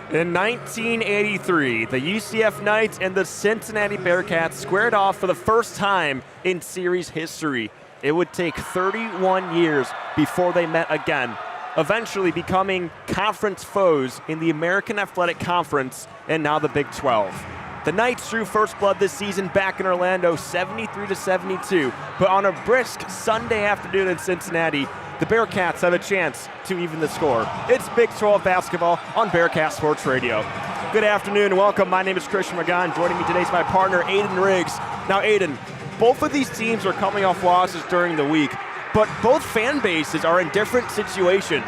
In 1983, the UCF Knights and the Cincinnati Bearcats squared off for the first time in series history. It would take 31 years before they met again, eventually becoming conference foes in the American Athletic Conference and now the Big 12. The Knights drew first blood this season back in Orlando, 73-72, but on a brisk Sunday afternoon in Cincinnati, the Bearcats have a chance to even the score. It's Big 12 basketball on Bearcat Sports Radio. Good afternoon and welcome. My name is Christian Pagan. Joining me today is my partner, Aidan Riggs. Now, Aidan, both of these teams are coming off losses during the week, but both fan bases are in different situations.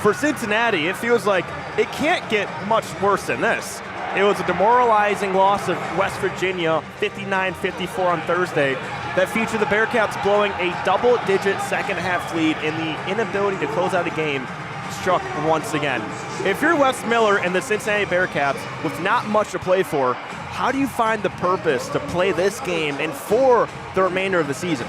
For Cincinnati, it feels like it can't get much worse than this. It was a demoralizing loss of West Virginia, 59-54 on Thursday, that featured the Bearcats blowing a double-digit second-half lead, and the inability to close out a game struck once again. If you're Wes Miller and the Cincinnati Bearcats with not much to play for, how do you find the purpose to play this game and for the remainder of the season?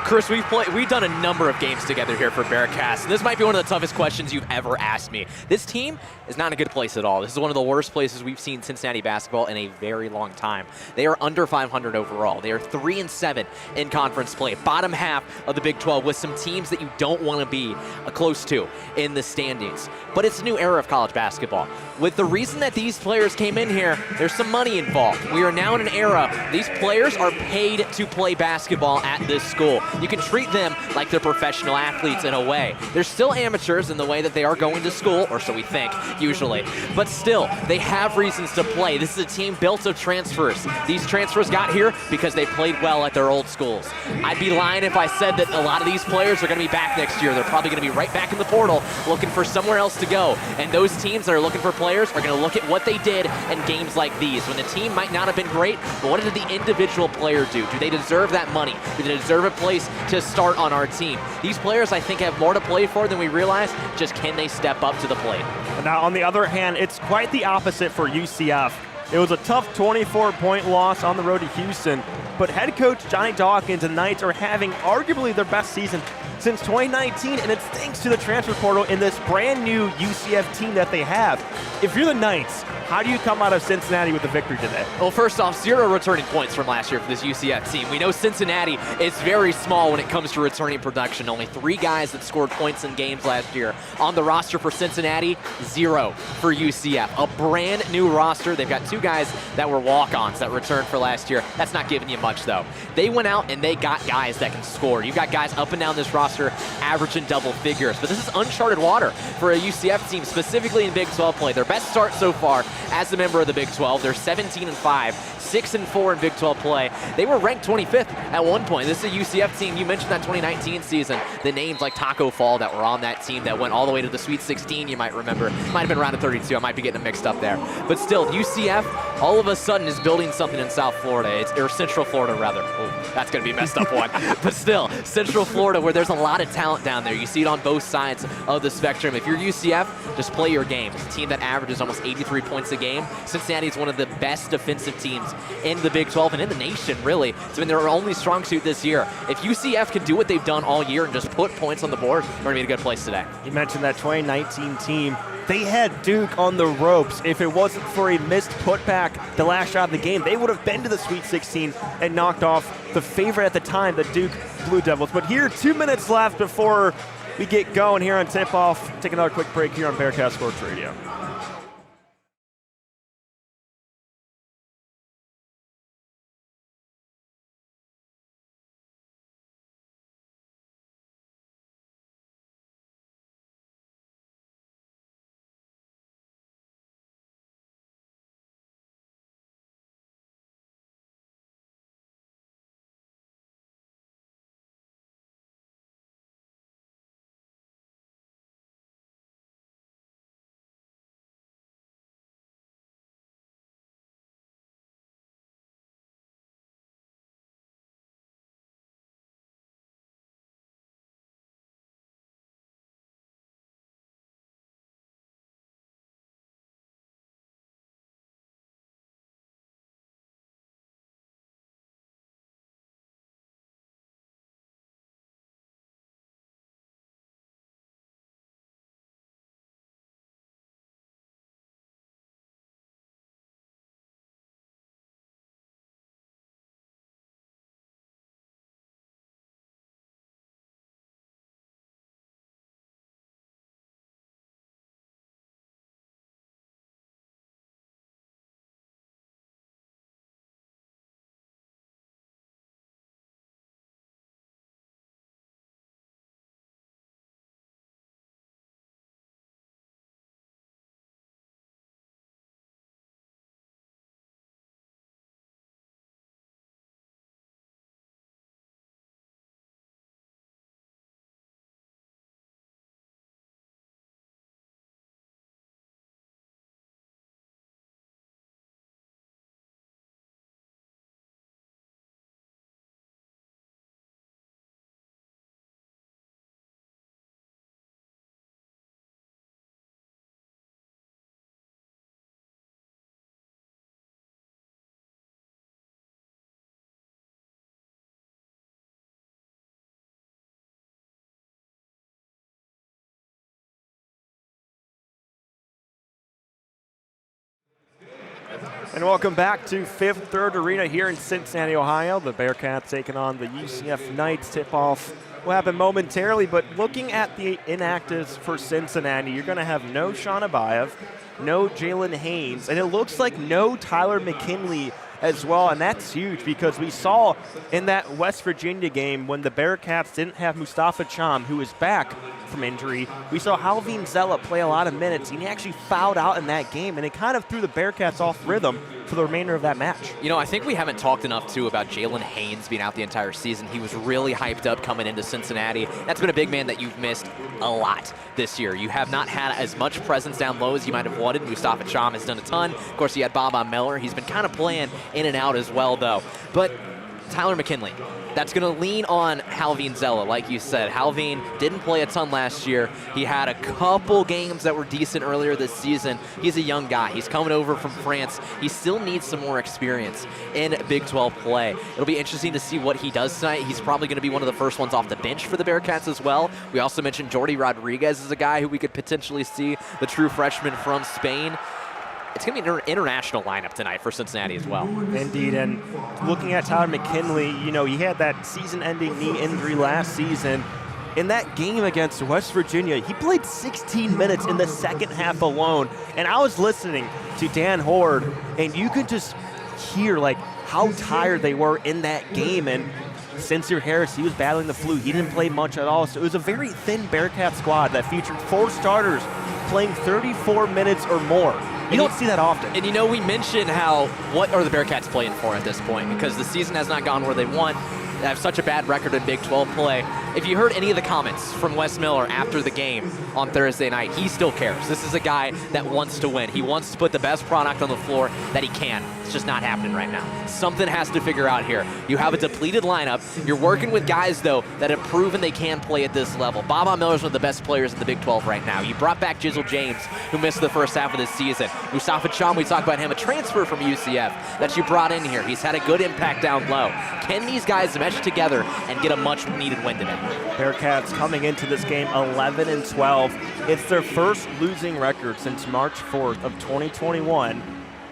Chris, we've done a number of games together here for Bearcats, and this might be one of the toughest questions you've ever asked me. This team is not in a good place at all. This is one of the worst places we've seen Cincinnati basketball in a very long time. They are under 500 overall. They are 3-7 in conference play, bottom half of the Big 12 with some teams that you don't want to be close to in the standings. But it's a new era of college basketball. With the reason that these players came in here, there's some money involved. We are now in an era, these players are paid to play basketball at this school. You can treat them like they're professional athletes in a way. They're still amateurs in the way that they are going to school, or so we think, usually. But still, they have reasons to play. This is a team built of transfers. These transfers got here because they played well at their old schools. I'd be lying if I said that a lot of these players are going to be back next year. They're probably going to be right back in the portal looking for somewhere else to go. And those teams that are looking for players are going to look at what they did in games like these, when the team might not have been great, but what did the individual player do? Do they deserve that money? Do they deserve a place to start on our team? These players, I think, have more to play for than we realize. Just can they step up to the plate? Now, on the other hand, it's quite the opposite for UCF. It was a tough 24-point loss on the road to Houston, but head coach Johnny Dawkins and Knights are having arguably their best season since 2019, and it's thanks to the transfer portal in this brand new UCF team that they have. If you're the Knights, how do you come out of Cincinnati with a victory today? Well, first off, 0 returning points from last year for this UCF team. We know Cincinnati is very small when it comes to returning production. Only 3 guys that scored points in games last year. On the roster for Cincinnati, 0 for UCF. A brand new roster. They've got 2 guys that were walk-ons that returned for last year. That's not giving you much, though. They went out and they got guys that can score. You've got guys up and down this roster averaging double figures. But this is uncharted water for a UCF team, specifically in Big 12 play. Their best start so far as a member of the Big 12. They're 17-5, 6-4 in Big 12 play. They were ranked 25th at one point. This is a UCF team. You mentioned that 2019 season. The names like Taco Fall that were on that team that went all the way to the Sweet 16, you might remember. Might have been round of 32. I might be getting them mixed up there. But still, UCF all of a sudden is building something in South Florida. Or Central Florida, rather. Oh, that's going to be a messed up one. But still, Central Florida, where there's a lot of talent down there. You see it on both sides of the spectrum. If you're UCF, just play your game. It's a team that averages almost 83 points a game. Cincinnati is one of the best defensive teams in the Big 12 and in the nation, really. It's been their only strong suit this year. If UCF can do what they've done all year and just put points on the board, we're going to be in a good place today. You mentioned that 2019 team. They had Duke on the ropes. If it wasn't for a missed putback the last shot of the game, they would have been to the Sweet 16 and knocked off the favorite at the time, the Duke Blue Devils. But here, 2 minutes left before we get going here on tip-off. Take another quick break here on Bearcat Sports Radio. And welcome back to Fifth Third Arena here in Cincinnati, Ohio. The Bearcats taking on the UCF Knights. Tip-off will happen momentarily, but looking at the inactives for Cincinnati, you're going to have no Sean Abayev, no Jalen Haynes, and it looks like no Tyler McKinley as well, and that's huge because we saw in that West Virginia game when the Bearcats didn't have Mustafa Cham, who is back from injury, we saw Halvin Zella play a lot of minutes, and he actually fouled out in that game, and it kind of threw the Bearcats off rhythm for the remainder of that match. You know, I think we haven't talked enough, too, about Jalen Haynes being out the entire season. He was really hyped up coming into Cincinnati. That's been a big man that you've missed a lot this year. You have not had as much presence down low as you might have wanted. Mustafa Cham has done a ton. Of course, you had Baba Miller. He's been kind of playing in and out as well, though. But Tyler McKinley, that's going to lean on Halvin Zella, like you said. Halvin didn't play a ton last year. He had a couple games that were decent earlier this season. He's a young guy. He's coming over from France. He still needs some more experience in Big 12 play. It'll be interesting to see what he does tonight. He's probably going to be one of the first ones off the bench for the Bearcats as well. We also mentioned Jordi Rodriguez as a guy who we could potentially see, the true freshman from Spain. It's going to be an international lineup tonight for Cincinnati as well. Indeed, and looking at Tyler McKinley, you know, he had that season-ending knee injury last season. In that game against West Virginia, he played 16 minutes in the second half alone. And I was listening to Dan Horde, and you could just hear, like, how tired they were in that game. And Sincere Harris, he was battling the flu. He didn't play much at all. So it was a very thin Bearcat squad that featured 4 starters playing 34 minutes or more. You don't see that often. And you know, we mentioned how, what are the Bearcats playing for at this point? Because the season has not gone where they want. They have such a bad record in Big 12 play. If you heard any of the comments from Wes Miller after the game on Thursday night, he still cares. This is a guy that wants to win. He wants to put the best product on the floor that he can. It's just not happening right now. Something has to figure out here. You have a depleted lineup. You're working with guys, though, that have proven they can play at this level. Baba Miller's one of the best players in the Big 12 right now. You brought back Jizzle James, who missed the first half of this season. Mustafa Cham, we talked about him, a transfer from UCF that you brought in here. He's had a good impact down low. Can these guys mesh together and get a much-needed win today? Bearcats coming into this game 11-12. It's their first losing record since March 4th of 2021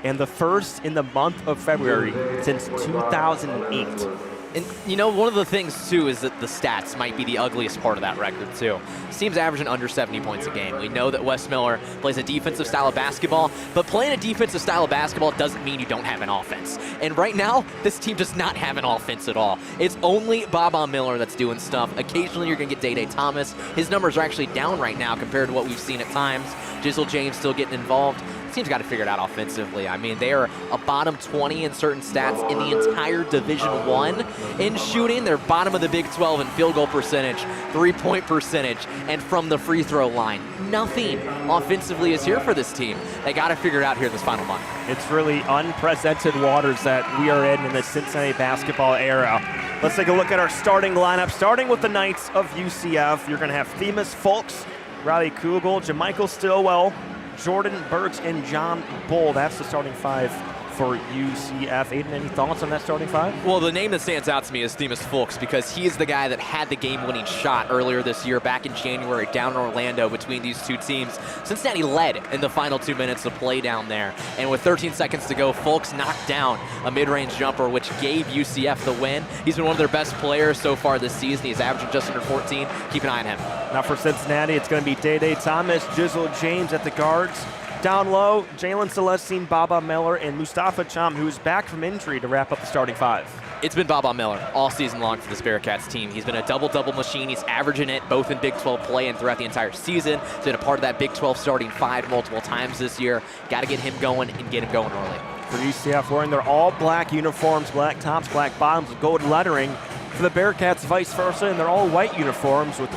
and the first in the month of February since 2008. And, you know, one of the things, too, is that the stats might be the ugliest part of that record, too. This team's averaging under 70 points a game. We know that Wes Miller plays a defensive style of basketball, but playing a defensive style of basketball doesn't mean you don't have an offense. And right now, this team does not have an offense at all. It's only Baba Miller that's doing stuff. Occasionally, you're going to get Day-Day Thomas. His numbers are actually down right now compared to what we've seen at times. Jizzle James still getting involved. This team's got to figure it out offensively. I mean, they are a bottom 20 in certain stats in the entire Division I in shooting. They're bottom of the Big 12 in field goal percentage, 3-point percentage, and from the free throw line. Nothing offensively is here for this team. They got to figure it out here in this final month. It's really unprecedented waters that we are in the Cincinnati basketball era. Let's take a look at our starting lineup. Starting with the Knights of UCF, you're going to have Themis Fulks, Riley Kugel, Jamichael Stillwell, Jordan Burks, and John Bull. That's the starting 5 for UCF. Aidan, any thoughts on that starting 5? Well, the name that stands out to me is Themis Fulks because he is the guy that had the game-winning shot earlier this year back in January down in Orlando between these two teams. Cincinnati led in the final 2 minutes of play down there. And with 13 seconds to go, Fulks knocked down a mid-range jumper, which gave UCF the win. He's been one of their best players so far this season. He's averaging just under 14. Keep an eye on him. Now for Cincinnati, it's going to be Day-Day Thomas, Jizzle James at the guards. Down low, Jalen Celestine, Baba Miller, and Mustafa Cham, who is back from injury to wrap up the starting 5. It's been Baba Miller all season long for this Bearcats team. He's been a double-double machine. He's averaging it both in Big 12 play and throughout the entire season. He's been a part of that Big 12 starting 5 multiple times this year. Got to get him going and get him going early. For UCF, wearing their all-black uniforms, black tops, black bottoms with gold lettering. For the Bearcats, vice versa, and they're all white uniforms with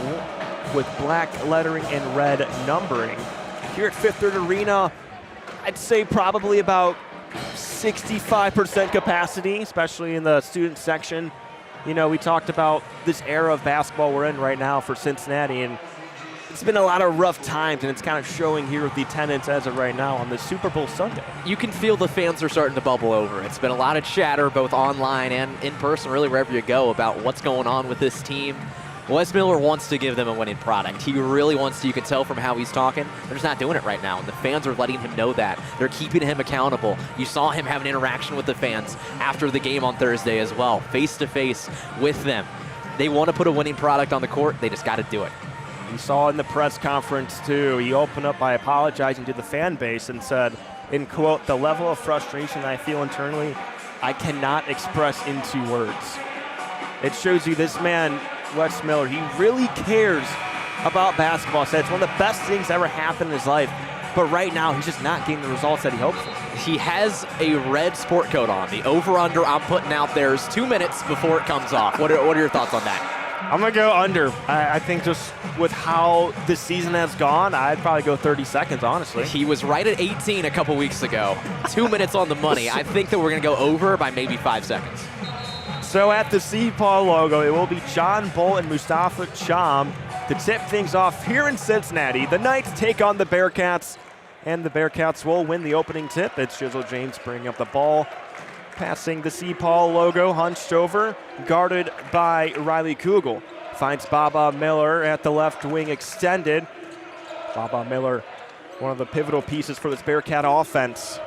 black lettering and red numbering. Here at Fifth Third Arena, I'd say probably about 65% capacity, especially in the student section. You know, we talked about this era of basketball we're in right now for Cincinnati, and it's been a lot of rough times, and it's kind of showing here with the attendance as of right now on the Super Bowl Sunday. You can feel the fans are starting to bubble over. It's been a lot of chatter, both online and in person, really wherever you go, about what's going on with this team. Wes Miller wants to give them a winning product. He really wants to. You can tell from how he's talking. They're just not doing it right now, and the fans are letting him know that. They're keeping him accountable. You saw him have an interaction with the fans after the game on Thursday as well, face-to-face with them. They want to put a winning product on the court. They just got to do it. You saw in the press conference, too, he opened up by apologizing to the fan base and said, in quote, "The level of frustration I feel internally, I cannot express into words." It shows you this man, Wes Miller, he really cares about basketball. Said it's one of the best things ever happened in his life, but right now he's just not getting the results that he hoped for. He has a red sport coat on. The over-under I'm putting out there is 2 minutes before it comes off. What are your thoughts on that? I'm going to go under. I think just with how the season has gone, I'd probably go 30 seconds, honestly. He was right at 18 a couple weeks ago. 2 minutes on the money. I think that we're going to go over by maybe 5 seconds. So at the CPAW logo, it will be John Bull and Mustafa Cham to tip things off here in Cincinnati. The Knights take on the Bearcats, and the Bearcats will win the opening tip. It's Jizzle James bringing up the ball, passing the CPAW logo, hunched over, guarded by Riley Kugel. Finds Baba Miller at the left wing extended. Baba Miller, one of the pivotal pieces for this Bearcat offense.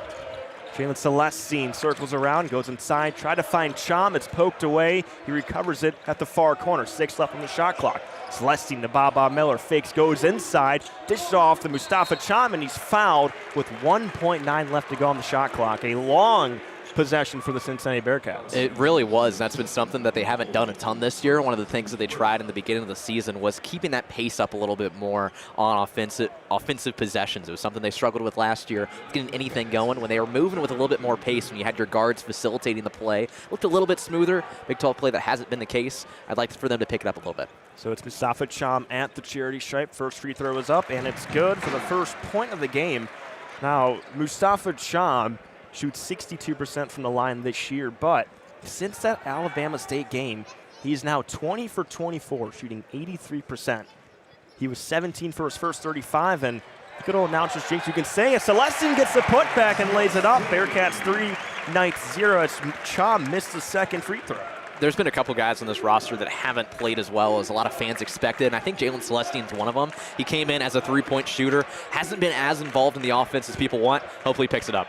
Jalen Celestine circles around, goes inside, try to find Cham. It's poked away. He recovers it at the far corner. 6 left on the shot clock. Celestine to Baba Miller. Fakes, goes inside, dishes off to Mustafa Cham, and he's fouled with 1.9 left to go on the shot clock. A long possession for the Cincinnati Bearcats. It really was. That's been something that they haven't done a ton this year. One of the things that they tried in the beginning of the season was keeping that pace up a little bit more on offensive possessions. It was something they struggled with last year, getting anything going. When they were moving with a little bit more pace, when you had your guards facilitating the play, looked a little bit smoother. Big 12 play, that hasn't been the case. I'd like for them to pick it up a little bit. So it's Mustafa Cham at the charity stripe. First free throw is up, and it's good for the first point of the game. Now, Mustafa Cham shoots 62% from the line this year, but since that Alabama State game, he's now 20 for 24, shooting 83%. He was 17 for his first 35, and good old announcer's jinx, you can say it. Celestine gets the putback and lays it up. Bearcats 3, Knights 0. As Cham missed the second free throw. There's been a couple guys on this roster that haven't played as well as a lot of fans expected, and I think Jalen Celestine's one of them. He came in as a three-point shooter, hasn't been as involved in the offense as people want. Hopefully he picks it up.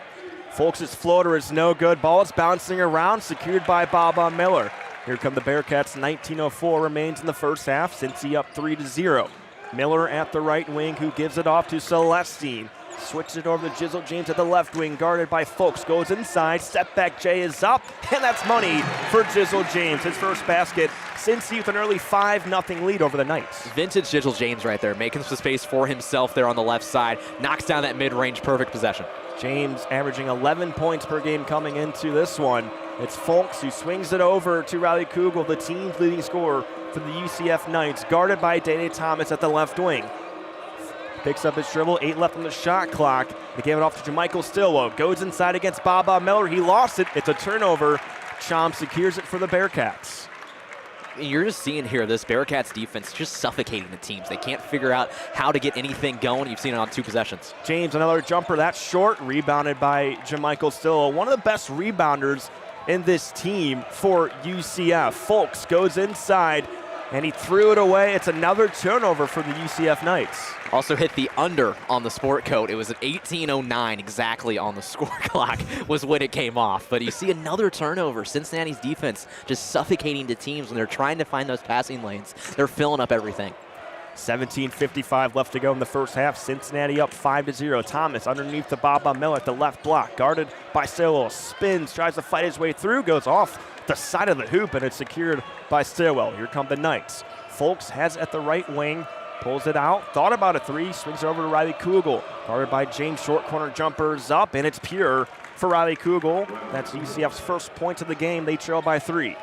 Folks' floater is no good. Ball is bouncing around, secured by Baba Miller. Here come the Bearcats. 19:04 remains in the first half. Cincy up 3-0. Miller at the right wing, who gives it off to Celestine. Switches it over to Jizzle James at the left wing, guarded by Folks. Goes inside. Step back Jay is up, and that's money for Jizzle James. His first basket. Cincy with an early 5-0 lead over the Knights. Vintage Jizzle James right there, making some space for himself there on the left side. Knocks down that mid-range, perfect possession. James averaging 11 points per game coming into this one. It's Folks who swings it over to Riley Kugel, the team's leading scorer for the UCF Knights, guarded by Dede Thomas at the left wing. Picks up his dribble, 8 left on the shot clock. They gave it off to JaMychal Stillwell. Goes inside against Baba Miller. He lost it. It's a turnover. Cham secures it for the Bearcats. You're just seeing here this Bearcats defense just suffocating the teams. They can't figure out how to get anything going. You've seen it on 2 possessions. James, another jumper. That's short. Rebounded by JaMychal Stillwell. One of the best rebounders in this team for UCF. Folks goes inside, and he threw it away. It's another turnover for the UCF Knights. Also hit the under on the sport coat. It was at 18:09 exactly on the score clock was when it came off. But you see another turnover. Cincinnati's defense just suffocating the teams when they're trying to find those passing lanes. They're filling up everything. 17:55 left to go in the first half. Cincinnati up 5-0. Thomas underneath the Baba Miller at the left block. Guarded by Stillwell. Spins, tries to fight his way through. Goes off the side of the hoop, and it's secured by Stillwell. Here come the Knights. Folks has at the right wing. Pulls it out, thought about a 3, swings it over to Riley Kugel. Guarded by James, short corner jumpers up, and it's pure for Riley Kugel. That's UCF's first point of the game. They trail by 3.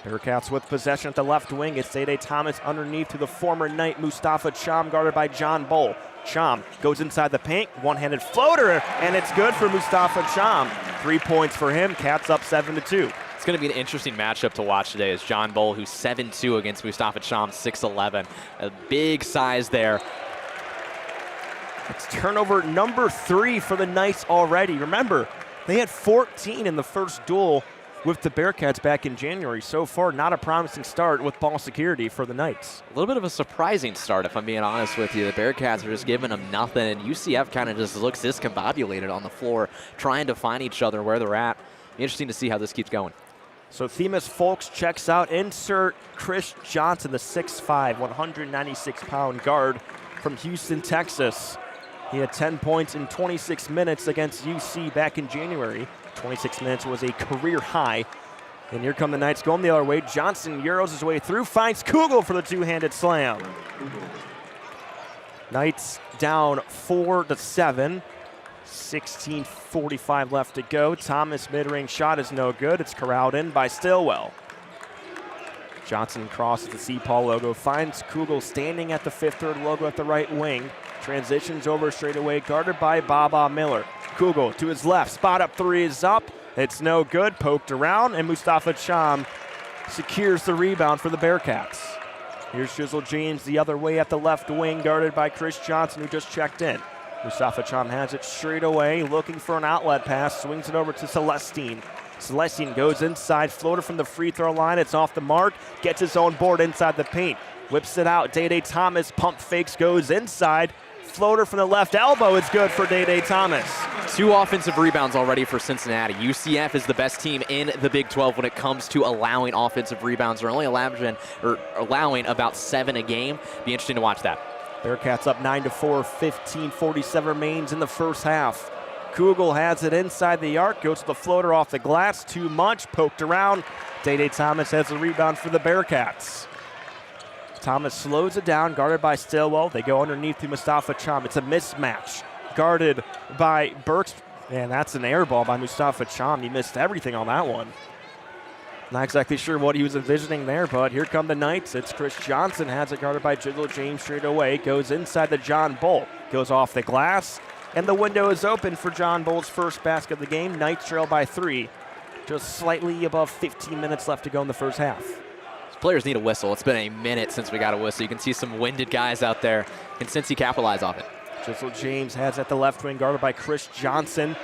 Bearcats with possession at the left wing. It's Dede Thomas underneath to the former Knight Mustafa Cham, guarded by John Bull. Cham goes inside the paint, one-handed floater, and it's good for Mustafa Cham. 3 points for him. Cats up 7-2. It's going to be an interesting matchup to watch today as John Bull, who's 7'2", against Mustafa Cham, 6'11". A big size there. It's turnover number 3 for the Knights already. Remember, they had 14 in the first duel with the Bearcats back in January. So far, not a promising start with ball security for the Knights. A little bit of a surprising start, if I'm being honest with you. The Bearcats are just giving them nothing, and UCF kind of just looks discombobulated on the floor, trying to find each other where they're at. Be interesting to see how this keeps going. So Themis Folks checks out. Insert Chris Johnson, the 6'5", 196-pound guard from Houston, Texas. He had 10 points in 26 minutes against UC back in January. 26 minutes was a career high. And here come the Knights going the other way. Johnson Euros his way through, finds Kugel for the two-handed slam. Knights down 4-7. 16:45 left to go. Thomas mid-range shot is no good. It's corralled in by Stillwell. Johnson crosses the C-Paul logo, finds Kugel standing at the 5th-3rd logo at the right wing. Transitions over straight away, guarded by Baba Miller. Kugel to his left, spot up three is up. It's no good, poked around, and Mustafa Cham secures the rebound for the Bearcats. Here's Jizzle James the other way at the left wing, guarded by Chris Johnson, who just checked in. Mustafa Cham has it straight away, looking for an outlet pass, swings it over to Celestine. Celestine goes inside, floater from the free throw line, it's off the mark, gets his own board inside the paint, whips it out, Day Thomas, pump fakes, goes inside, floater from the left elbow is good for Day Thomas. 2 offensive rebounds already for Cincinnati. UCF is the best team in the Big 12 when it comes to allowing offensive rebounds. They're only allowing about 7 a game. Be interesting to watch that. Bearcats up 9-4, 15:47 remains in the first half. Kugel has it inside the arc, goes to the floater off the glass, too much, poked around. Day Thomas has the rebound for the Bearcats. Thomas slows it down, guarded by Stillwell. They go underneath to Mustafa Cham. It's a mismatch, guarded by Burks. Man, that's an air ball by Mustafa Cham. He missed everything on that one. Not exactly sure what he was envisioning there, but here come the Knights. It's Chris Johnson, has it guarded by Jizzle James straight away. Goes inside the John Bull. Goes off the glass, and the window is open for John Bull's first basket of the game. Knights trail by 3. Just slightly above 15 minutes left to go in the first half. Players need a whistle. It's been a minute since we got a whistle. You can see some winded guys out there. Can Cincy capitalize off it? Jizzle James has at the left wing, guarded by Chris Johnson.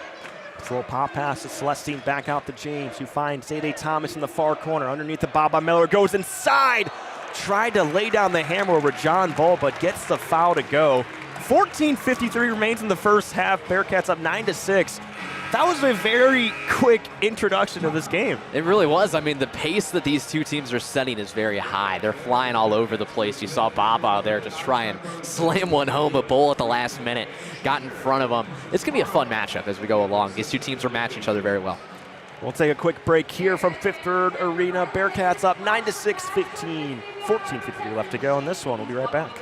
Throw pop pass to Celestine, back out to James, who finds Day Thomas in the far corner. Underneath the Baba Miller, goes inside. Tried to lay down the hammer over John Bull, but gets the foul to go. 14:53 remains in the first half. Bearcats up 9-6. That was a very quick introduction to this game. It really was. I mean, the pace that these two teams are setting is very high. They're flying all over the place. You saw Baba there just try and slam one home, but Bull at the last minute got in front of him. It's going to be a fun matchup as we go along. These two teams are matching each other very well. We'll take a quick break here from 5th-3rd Arena. Bearcats up 9-6, 14:53 left to go in this one. We'll be right back.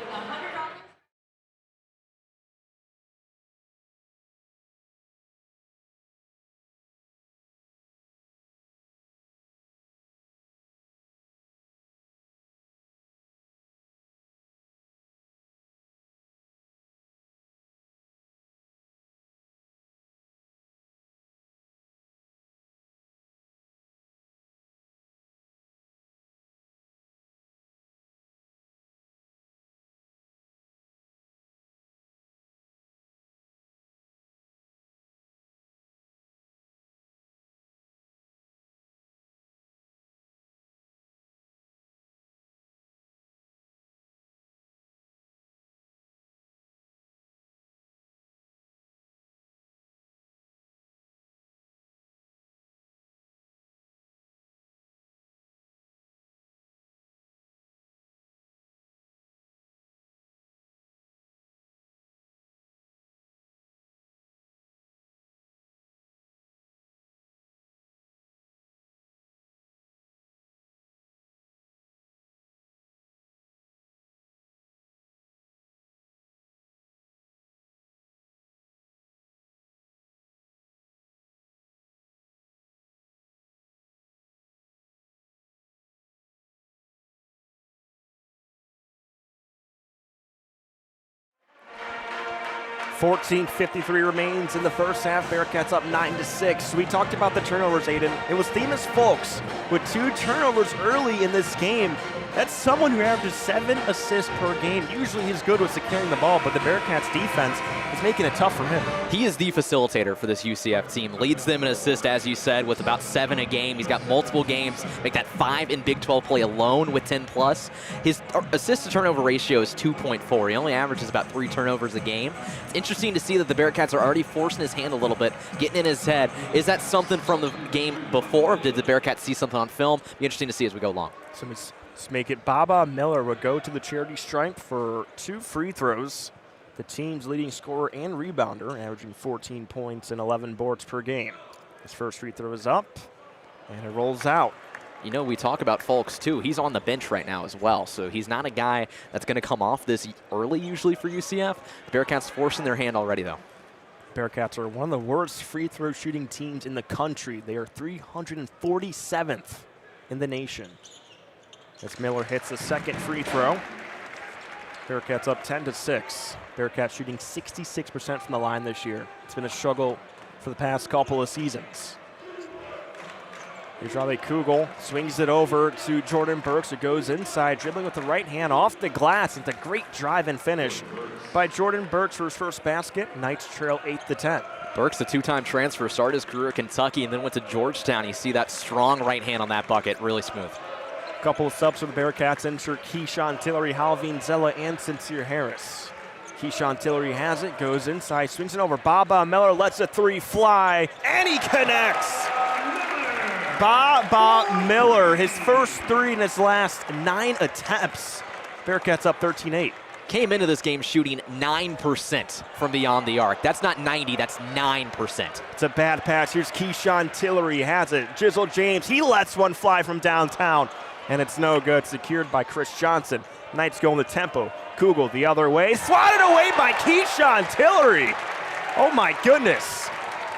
$14:53 remains in the first half. Bearcats up 9-6. We talked about the turnovers, Aidan. It was Themis Folks with 2 turnovers early in this game That's someone who averages 7 assists per game. Usually he's good with securing the ball, but the Bearcats defense is making it tough for him. He is the facilitator for this UCF team. Leads them in assists, as you said, with about 7 a game. He's got multiple games, make that 5 in Big 12 play alone with 10 plus. His assist to turnover ratio is 2.4. He only averages about 3 turnovers a game. It's interesting to see that the Bearcats are already forcing his hand a little bit, getting in his head. Is that something from the game before? Did the Bearcats see something on film? Be interesting to see as we go along. So let's make it. Baba Miller will go to the charity stripe for 2 free throws. The team's leading scorer and rebounder, averaging 14 points and 11 boards per game. His first free throw is up, and it rolls out. You know, we talk about Fulks, too. He's on the bench right now as well, so he's not a guy that's going to come off this early usually for UCF. The Bearcats forcing their hand already, though. Bearcats are one of the worst free throw shooting teams in the country. They are 347th in the nation. As Miller hits the second free throw, Bearcats up 10-6. Bearcats shooting 66% from the line this year. It's been a struggle for the past couple of seasons. Here's Riley Kugel, swings it over to Jordan Burks, who goes inside, dribbling with the right hand off the glass. It's a great drive and finish by Jordan Burks for his first basket. Knights trail 8-10. Burks, the 2-time transfer, started his career at Kentucky and then went to Georgetown. You see that strong right hand on that bucket, really smooth. Couple of subs for the Bearcats enter Keyshawn Tillery, Halvine Zella, and Sincere Harris. Keyshawn Tillery has it, goes inside, swings it over. Baba Miller lets a 3 fly, and he connects. Baba Miller, his first 3 in his last 9 attempts. Bearcats up 13-8. Came into this game shooting 9% from beyond the arc. That's not 90, that's 9%. It's a bad pass. Here's Keyshawn Tillery, has it. Jizzle James, he lets one fly from downtown, and it's no good. Secured by Chris Johnson. Knights going the tempo. Kugel the other way. Swatted away by Keyshawn Tillery. Oh my goodness.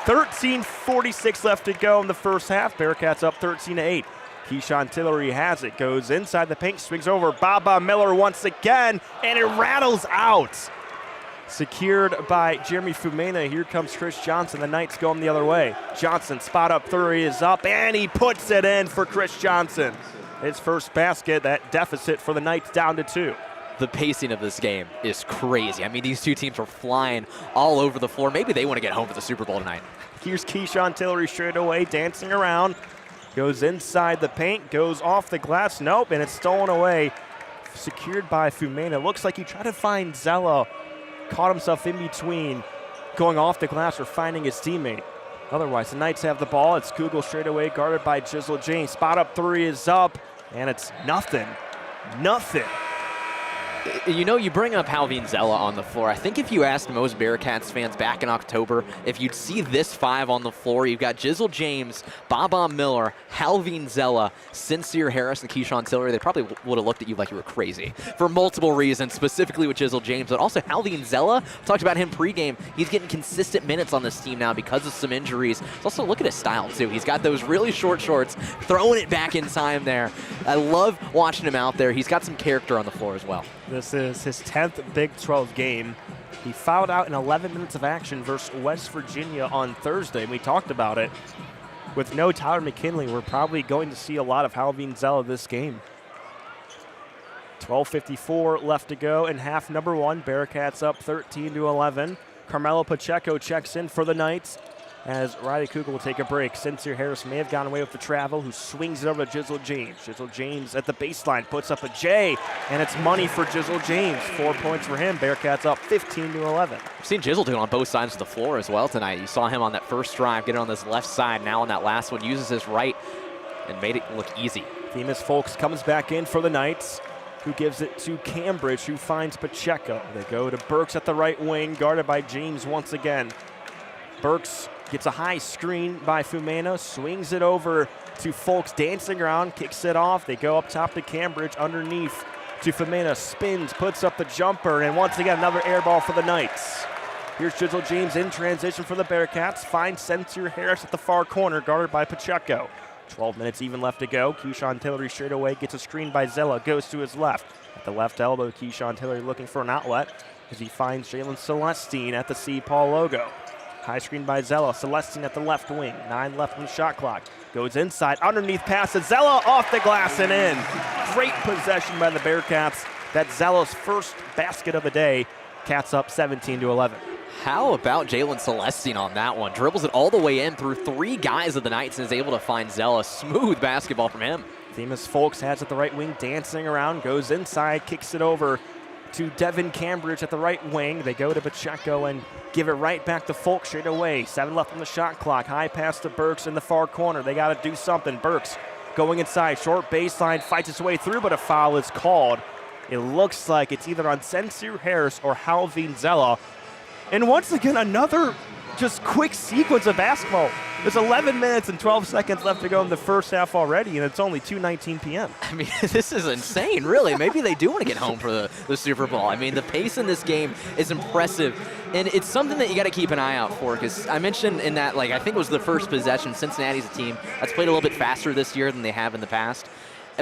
13:46 left to go in the first half. Bearcats up 13-8. Keyshawn Tillery has it. Goes inside the paint. Swings over Baba Miller once again. And it rattles out. Secured by Jeremy Fumena. Here comes Chris Johnson. The Knights going the other way. Johnson, spot up 3 is up. And he puts it in for Chris Johnson. His first basket, that deficit for the Knights down to 2. The pacing of this game is crazy. I mean, these two teams are flying all over the floor. Maybe they want to get home for the Super Bowl tonight. Here's Keyshawn Tillery straight away, dancing around. Goes inside the paint, goes off the glass. Nope, and it's stolen away. Secured by Fumena. Looks like he tried to find Zella. Caught himself in between going off the glass or finding his teammate. Otherwise, the Knights have the ball. It's Kugel straight away, guarded by Jizzle James. Spot up 3 is up, and it's nothing. Nothing. You know, you bring up Halvine Zella on the floor. I think if you asked most Bearcats fans back in October, if you'd see this 5 on the floor, you've got Jizzle James, Baba Miller, Halvine Zella, Sincere Harris, and Keyshawn Tillery, they probably would have looked at you like you were crazy for multiple reasons, specifically with Jizzle James, but also Halvine Zella. Talked about him pregame. He's getting consistent minutes on this team now because of some injuries. Also, look at his style, too. He's got those really short shorts, throwing it back in time there. I love watching him out there. He's got some character on the floor as well. This is his 10th Big 12 game. He fouled out in 11 minutes of action versus West Virginia on Thursday, and we talked about it. With no Tyler McKinley, we're probably going to see a lot of Halvine Zella this game. 12:54 left to go in half number 1. Bearcats up 13-11. Carmelo Pacheco checks in for the Knights as Riley Kugel will take a break. Sincere Harris may have gone away with the travel, who swings it over to Jizzle James. Jizzle James at the baseline puts up a J, and it's money for Jizzle James. 4 points for him. Bearcats up 15-11. We've seen Jizzle do it on both sides of the floor as well tonight. You saw him on that first drive, get it on this left side. Now on that last one, uses his right and made it look easy. Themis Folks comes back in for the Knights, who gives it to Cambridge, who finds Pacheco. They go to Burks at the right wing, guarded by James once again. Burks gets a high screen by Fumena, swings it over to Folks, dancing around, kicks it off. They go up top to Cambridge, underneath to Fumena, spins, puts up the jumper, and once again, another air ball for the Knights. Here's Jizzle James in transition for the Bearcats, finds Sincere Harris at the far corner, guarded by Pacheco. 12 minutes even left to go. Keyshawn Tillery straight away gets a screen by Zella, goes to his left. At the left elbow, Keyshawn Tillery looking for an outlet as he finds Jalen Celestine at the C. Paul logo. High screen by Zella. Celestine at the left wing. 9 left on the shot clock. Goes inside. Underneath pass to Zella. Off the glass and in. Great possession by the Bearcats. That's Zella's first basket of the day. Cats up 17-11. How about Jalen Celestine on that one? Dribbles it all the way in through 3 guys of the Knights and is able to find Zella. Smooth basketball from him. Themis Folks has at the right wing, dancing around, goes inside, kicks it over to Devin Cambridge at the right wing. They go to Pacheco and give it right back to Folks straight away. 7 left on the shot clock. High pass to Burks in the far corner. They got to do something. Burks going inside, short baseline, fights his way through, but a foul is called. It looks like it's either on Sincere Harris or Halvin Zella. And once again, another just quick sequence of basketball. There's 11 minutes and 12 seconds left to go in the first half already, and it's only 2:19 p.m. I mean, this is insane, really. Maybe they do want to get home for the Super Bowl. I mean, the pace in this game is impressive, and it's something that you got to keep an eye out for, because I mentioned in that, I think it was the first possession, Cincinnati's a team that's played a little bit faster this year than they have in the past.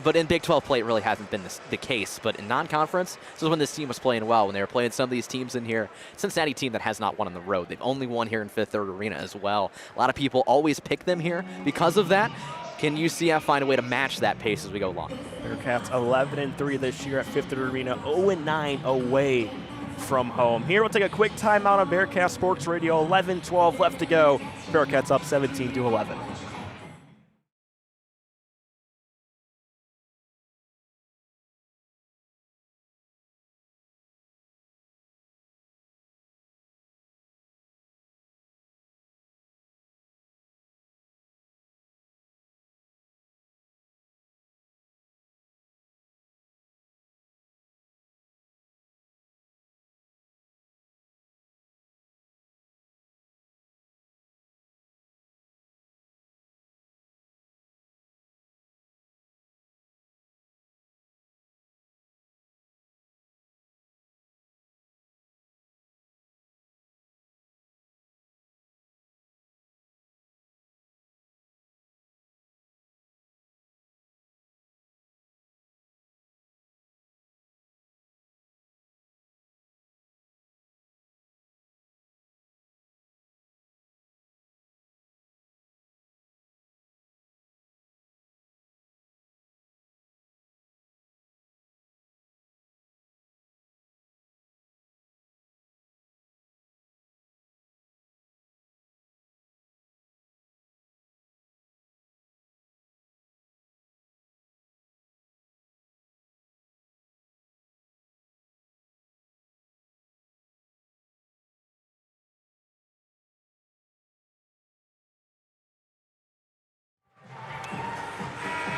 But in Big 12 play, it really hasn't been the case. But in non-conference, this is when this team was playing well, when they were playing some of these teams in here. Cincinnati team that has not won on the road. They've only won here in Fifth Third Arena as well. A lot of people always pick them here because of that. Can UCF find a way to match that pace as we go along? Bearcats 11-3 this year at Fifth Third Arena, 0-9 away from home. Here we'll take a quick timeout on Bearcat Sports Radio. 11-12 left to go. Bearcats up 17-11.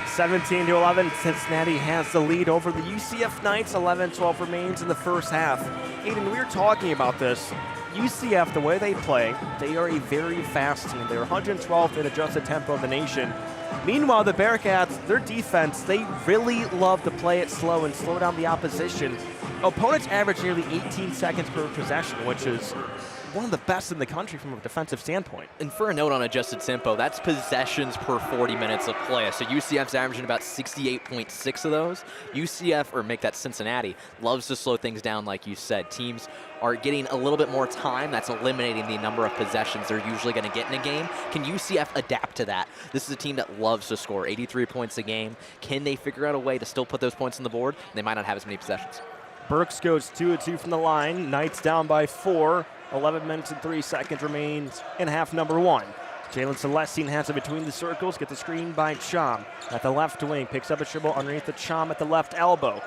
Seventeen to 11, Cincinnati has the lead over the UCF Knights. 11-12 remains in the first half. Aidan, we were talking about this. UCF, the way they play, they are a very fast team. They're 112th in adjusted tempo of the nation. Meanwhile, the Bearcats, their defense, they really love to play it slow and slow down the opposition. Opponents average nearly 18 seconds per possession, which is one of the best in the country from a defensive standpoint. And for a note on adjusted tempo, that's possessions per 40 minutes of play. So UCF's averaging about 68.6 of those. UCF, or make that Cincinnati, loves to slow things down like you said. Teams are getting a little bit more time. That's eliminating the number of possessions they're usually going to get in a game. Can UCF adapt to that? This is a team that loves to score 83 points a game. Can they figure out a way to still put those points on the board? They might not have as many possessions. Burks goes 2-2 from the line. Knights down by 4. 11 minutes and 3 seconds remains in half number 1. Jalen Celestine has it between the circles, gets the screen by Chom at the left wing, picks up a dribble underneath the Chom at the left elbow.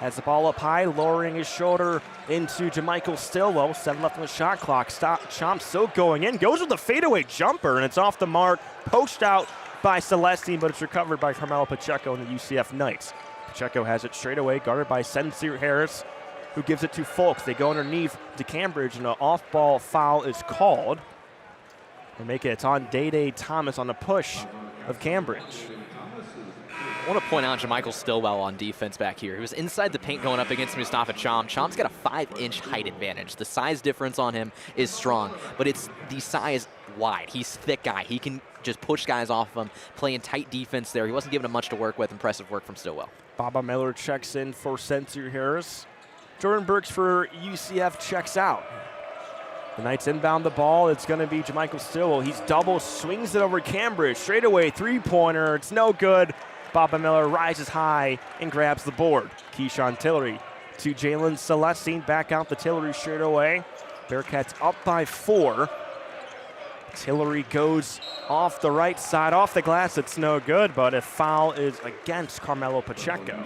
Has the ball up high, lowering his shoulder into JaMychal Stillwell. 7 left on the shot clock. Chom still going in, goes with a fadeaway jumper, and it's off the mark. Poached out by Celestine, but it's recovered by Carmelo Pacheco and the UCF Knights. Pacheco has it straight away, guarded by Sincere Harris, who gives it to Folks. They go underneath to Cambridge, and an off-ball foul is called. It's on Day Thomas on the push of Cambridge. I want to point out JaMychal Stillwell on defense back here. He was inside the paint going up against Mustafa Chom. Chom's got a 5-inch height advantage. The size difference on him is strong, but it's the size wide. He's a thick guy. He can just push guys off of him, playing tight defense there. He wasn't given him much to work with. Impressive work from Stillwell. Baba Miller checks in for Sincere Harris. Jordan Burks for UCF checks out. The Knights inbound the ball. It's going to be JaMychal Stillwell. He's double, swings it over Cambridge. Straight away, three-pointer. It's no good. Baba Miller rises high and grabs the board. Keyshawn Tillery to Jalen Celestine. Back out the Tillery straight away. Bearcats up by 4. Tillery goes off the right side, off the glass. It's no good, but a foul is against Carmelo Pacheco.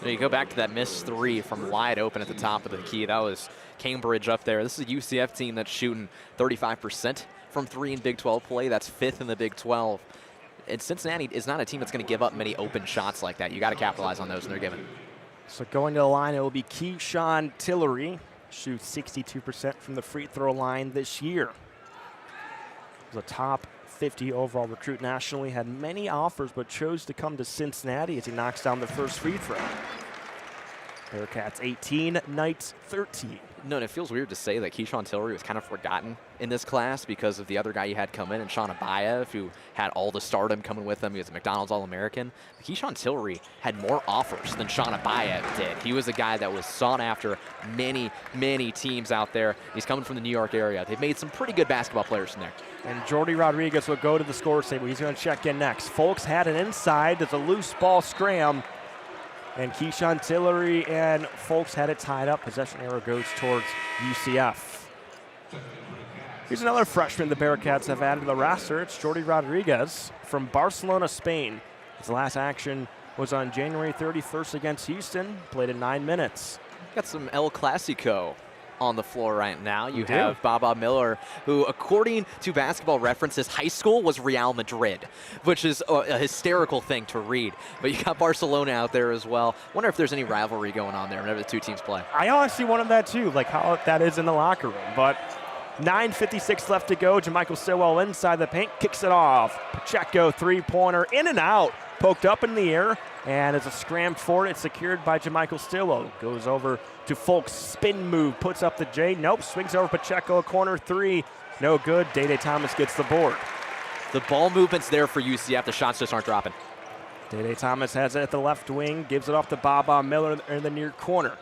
You go back to that missed 3 from wide open at the top of the key. That was Cambridge up there. This is a UCF team that's shooting 35% from 3 in Big 12 play. That's 5th in the Big 12. And Cincinnati is not a team that's going to give up many open shots like that. You got to capitalize on those when they're given. So going to the line, it will be Keyshawn Tillery. Shoots 62% from the free throw line this year. He's a top 50 overall recruit nationally. Had many offers, but chose to come to Cincinnati as he knocks down the first free throw. Bearcats 18, Knights 13. No, and it feels weird to say that Keyshawn Tillery was kind of forgotten in this class because of the other guy you had come in, and Sean Abayev, who had all the stardom coming with him. He was a McDonald's All-American. Keyshawn Tillery had more offers than Sean Abayev did. He was a guy that was sought after many, many teams out there. He's coming from the New York area. They've made some pretty good basketball players from there. And Jordy Rodriguez will go to the scorer's table. He's going to check in next. Folks had it inside. There's a loose ball scram. And Keyshawn Tillery and Folks had it tied up. Possession arrow goes towards UCF. Here's another freshman the Bearcats have added to the roster. It's Jordy Rodriguez from Barcelona, Spain. His last action was on January 31st against Houston. Played in 9 minutes. Got some El Clasico on the floor right now. You have Baba Miller, who, according to Basketball References, high school was Real Madrid, which is a hysterical thing to read. But you got Barcelona out there as well. Wonder if there's any rivalry going on there whenever the two teams play. I honestly wanted that too, like how that is in the locker room. But 9:56 left to go. JaMychal Stillwell inside the paint, kicks it off. Pacheco three-pointer, in and out, poked up in the air, and as a scram for it, it's secured by JaMychal Stillwell. Goes over to Folks, spin move, puts up the J. Nope, swings over Pacheco, a corner 3. No good. Day Thomas gets the board. The ball movement's there for UCF. The shots just aren't dropping. Day Thomas has it at the left wing, gives it off to Baba Miller in the near corner.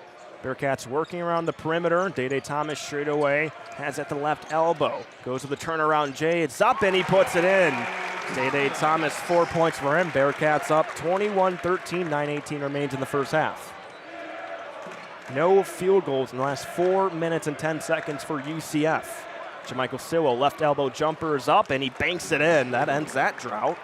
Bearcats working around the perimeter. Day Thomas straight away, has at the left elbow. Goes to the turnaround J. It's up and he puts it in. Day Thomas, 4 points for him. Bearcats up 21-13, 9:18 remains in the first half. No field goals in the last 4 minutes and 10 seconds for UCF. JaMychal Stillwell, left elbow jumper is up and he banks it in. That ends that drought.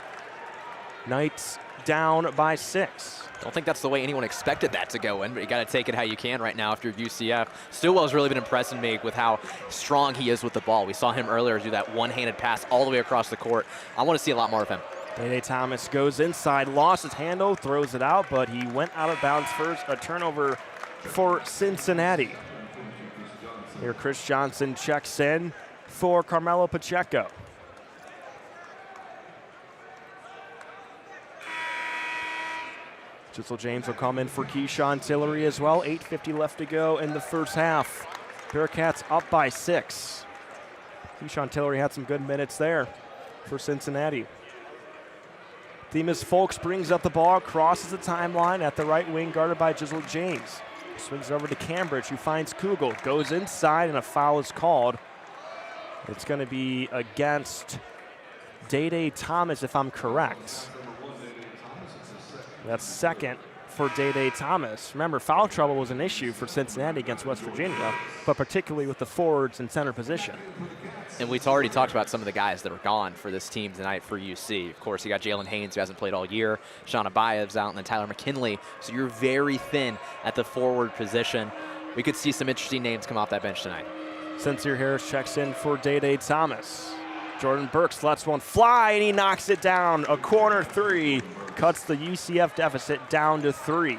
Knights down by 6. Don't think that's the way anyone expected that to go in, but you got to take it how you can right now after UCF. Stillwell's really been impressing me with how strong he is with the ball. We saw him earlier do that one-handed pass all the way across the court. I want to see a lot more of him. Day Thomas goes inside, lost his handle, throws it out, but he went out of bounds first. A turnover for Cincinnati. Here Chris Johnson checks in for Carmelo Pacheco. Giselle James will come in for Keyshawn Tillery as well. 8:50 left to go in the first half. Bearcats up by 6. Keyshawn Tillery had some good minutes there for Cincinnati. Themis Folks brings up the ball, crosses the timeline at the right wing, guarded by Giselle James. Swings over to Cambridge, who finds Kugel. Goes inside, and a foul is called. It's going to be against Day Thomas, if I'm correct. That's second for Day Thomas. Remember, foul trouble was an issue for Cincinnati against West Virginia, but particularly with the forwards in center position. And we've already talked about some of the guys that are gone for this team tonight for UC. Of course, you got Jalen Haynes, who hasn't played all year. Sean Abayev's out, and then Tyler McKinley. So you're very thin at the forward position. We could see some interesting names come off that bench tonight. Sincere Harris checks in for Day Thomas. Jordan Burks lets one fly, and he knocks it down. A corner 3 cuts the UCF deficit down to 3.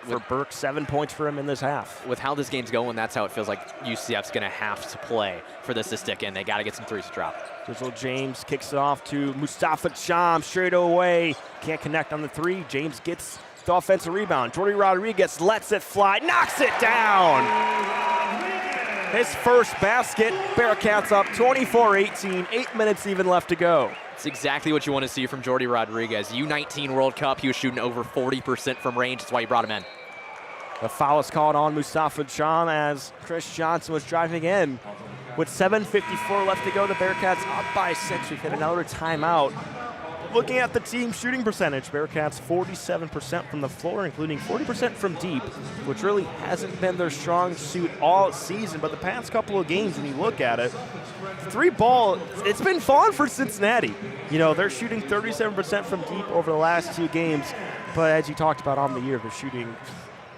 For Burks, 7 points for him in this half. With how this game's going, that's how it feels like UCF's going to have to play for this to stick in. They got to get some threes to drop. Giselle James kicks it off to Mustafa Cham straight away. Can't connect on the 3. James gets the offensive rebound. Jordy Rodriguez lets it fly, knocks it down. His first basket. Bearcats up 24-18. 8 minutes even left to go. It's exactly what you want to see from Jordy Rodriguez. U19 World Cup, he was shooting over 40% from range. That's why you brought him in. The foul is called on Mustafa Cham as Chris Johnson was driving in. With 7:54 left to go, the Bearcats up by 6. We've hit another timeout. Looking at the team shooting percentage, Bearcats 47% from the floor, including 40% from deep, which really hasn't been their strong suit all season. But the past couple of games, when you look at it, three ball, it's been fun for Cincinnati. You know, they're shooting 37% from deep over the last 2 games, but as you talked about on the year, they're shooting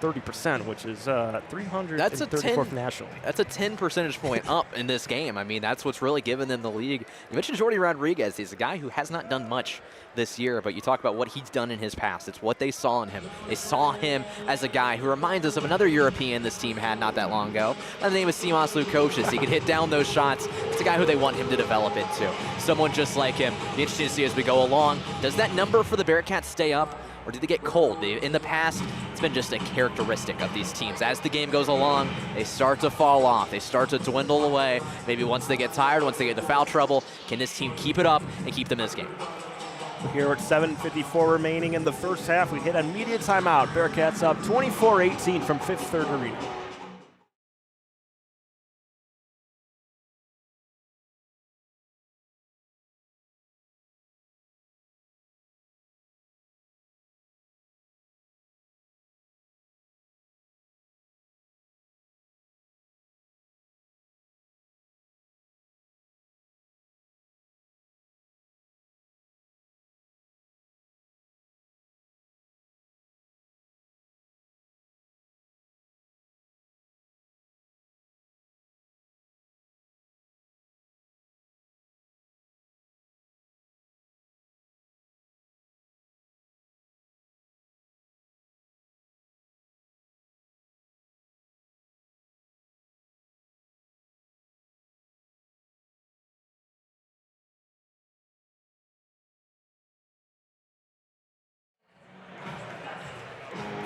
30%, which is 334th nationally. That's a 10 percentage point up in this game. I mean, that's what's really given them the league. You mentioned Jordi Rodriguez. He's a guy who has not done much this year, but you talk about what he's done in his past. It's what they saw in him. They saw him as a guy who reminds us of another European this team had not that long ago. The name is Simas Lukosius. He can hit down those shots. It's a guy who they want him to develop into. Someone just like him. Be interesting to see as we go along. Does that number for the Bearcats stay up? Or did they get cold? In the past, it's been just a characteristic of these teams. As the game goes along, they start to fall off. They start to dwindle away. Maybe once they get tired, once they get into foul trouble, can this team keep it up and keep them in this game? Here at 7:54 remaining in the first half, we hit an immediate timeout. Bearcats up 24-18 from Fifth Third Arena.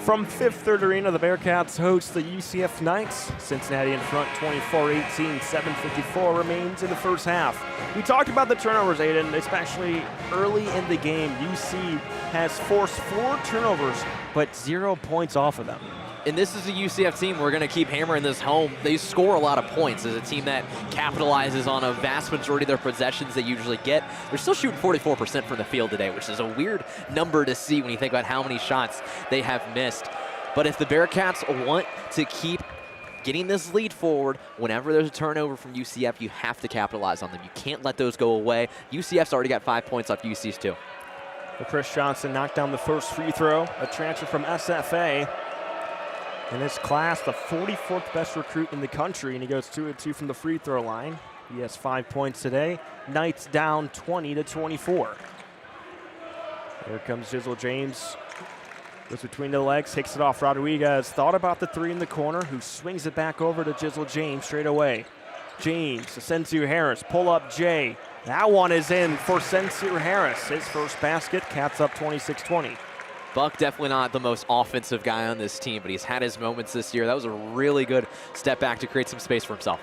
From Fifth Third Arena, the Bearcats host the UCF Knights. Cincinnati in front 24-18, 7:54 remains in the first half. We talked about the turnovers, Aidan, especially early in the game. UC has forced 4 turnovers, but 0 points off of them. And this is a UCF team. We're going to keep hammering this home. They score a lot of points as a team that capitalizes on a vast majority of their possessions they usually get. They're still shooting 44% from the field today, which is a weird number to see when you think about how many shots they have missed. But if the Bearcats want to keep getting this lead forward, whenever there's a turnover from UCF, you have to capitalize on them. You can't let those go away. UCF's already got 5 points off UC's too. Well, Chris Johnson knocked down the first free throw, a transfer from SFA. In this class, the 44th best recruit in the country, and he goes 2-2 from the free throw line. He has 5 points today. Knights down 20-24. Here comes Jizzle James. Goes between the legs, takes it off Rodriguez. Thought about the 3 in the corner, who swings it back over to Jizzle James straight away. James to Sensu Harris, pull up Jay. That one is in for Sensu Harris. His first basket, Cats up 26-20. Buck definitely not the most offensive guy on this team, but he's had his moments this year. That was a really good step back to create some space for himself.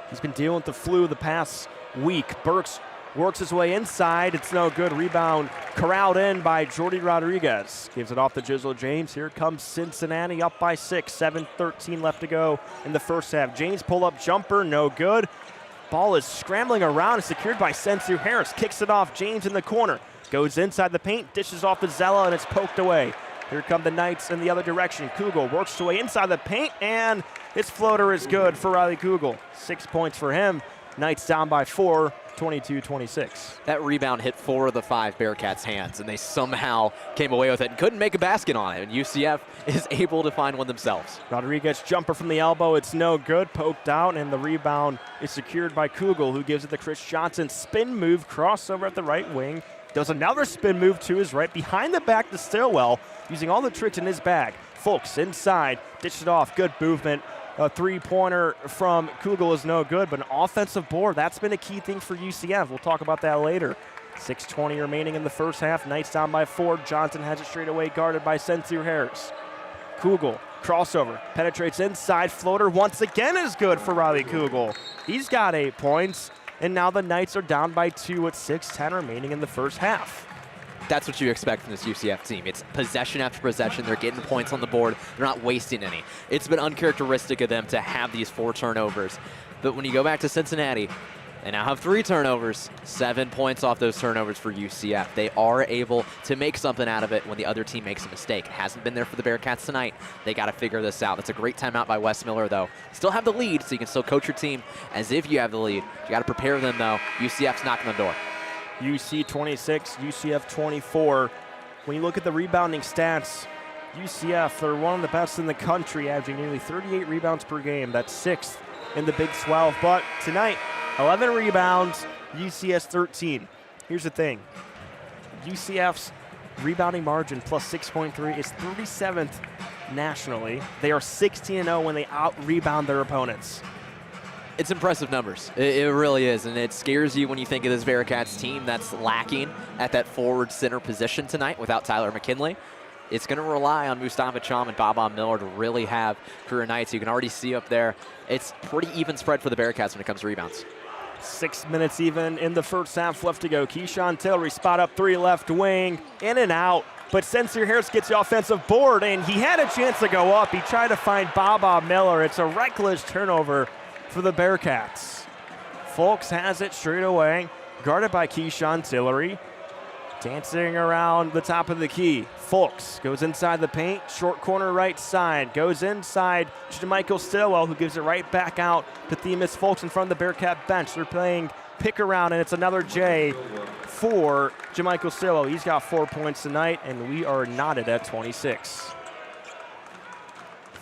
He's been dealing with the flu the past week. Burks works his way inside. It's no good. Rebound corralled in by Jordi Rodriguez. Gives it off to Jizzle James. Here comes Cincinnati up by 6. 7:13 left to go in the first half. James pull-up jumper, no good. Ball is scrambling around. It's secured by Sensu Harris. Kicks it off. James in the corner. Goes inside the paint, dishes off to Zella, and it's poked away. Here come the Knights in the other direction. Kugel works his way inside the paint, and his floater is good for Riley Kugel. 6 points for him. Knights down by 4, 22-26. That rebound hit 4 of the 5 Bearcats' hands, and they somehow came away with it and couldn't make a basket on it. And UCF is able to find one themselves. Rodriguez jumper from the elbow. It's no good. Poked out, and the rebound is secured by Kugel, who gives it to Chris Johnson. Spin move, crossover at the right wing. Does another spin move to his right, behind the back to Stillwell, using all the tricks in his bag. Fulks inside, dished it off, good movement. A 3-pointer from Kugel is no good, but an offensive board, that's been a key thing for UCF. We'll talk about that later. 6:20 remaining in the first half. Knights down by 4. Johnson has it straight away, guarded by Sensu Harris. Kugel, crossover, penetrates inside, floater once again is good for Riley Kugel. He's got 8 points. And now the Knights are down by 2 with 6:10 remaining in the first half. That's what you expect from this UCF team. It's possession after possession. They're getting points on the board. They're not wasting any. It's been uncharacteristic of them to have these 4 turnovers. But when you go back to Cincinnati, They now have 3 turnovers, 7 points off those turnovers for UCF. They are able to make something out of it when the other team makes a mistake. It hasn't been there for the Bearcats tonight. They got to figure this out. That's a great timeout by Wes Miller, though. Still have the lead, so you can still coach your team as if you have the lead. You got to prepare them, though. UCF's knocking on the door. UC 26, UCF 24. When you look at the rebounding stats, UCF, they're one of the best in the country, averaging nearly 38 rebounds per game. That's 6th in the Big 12. But tonight, 11 rebounds, UCS 13. Here's the thing. UCF's rebounding margin plus 6.3 is 37th nationally. They are 16-0 when they out-rebound their opponents. It's impressive numbers. It really is, and it scares you when you think of this Bearcats team that's lacking at that forward center position tonight without Tyler McKinley. It's going to rely on Mustafa Cham and Baba Miller to really have career nights. You can already see up there, it's pretty even spread for the Bearcats when it comes to rebounds. 6 minutes even in the first half left to go. Keyshawn Tillery, spot up 3 left wing, in and out. But Sincere Harris gets the offensive board, and he had a chance to go up. He tried to find Baba Miller. It's a reckless turnover for the Bearcats. Folks has it straight away, guarded by Keyshawn Tillery. Dancing around the top of the key. Folks goes inside the paint, short corner right side, goes inside to Michael Stillwell, who gives it right back out to Themis Folks in front of the Bearcat bench. They're playing pick around, and it's another J for JaMichael Stillwell. He's got 4 points tonight, and we are knotted at 26.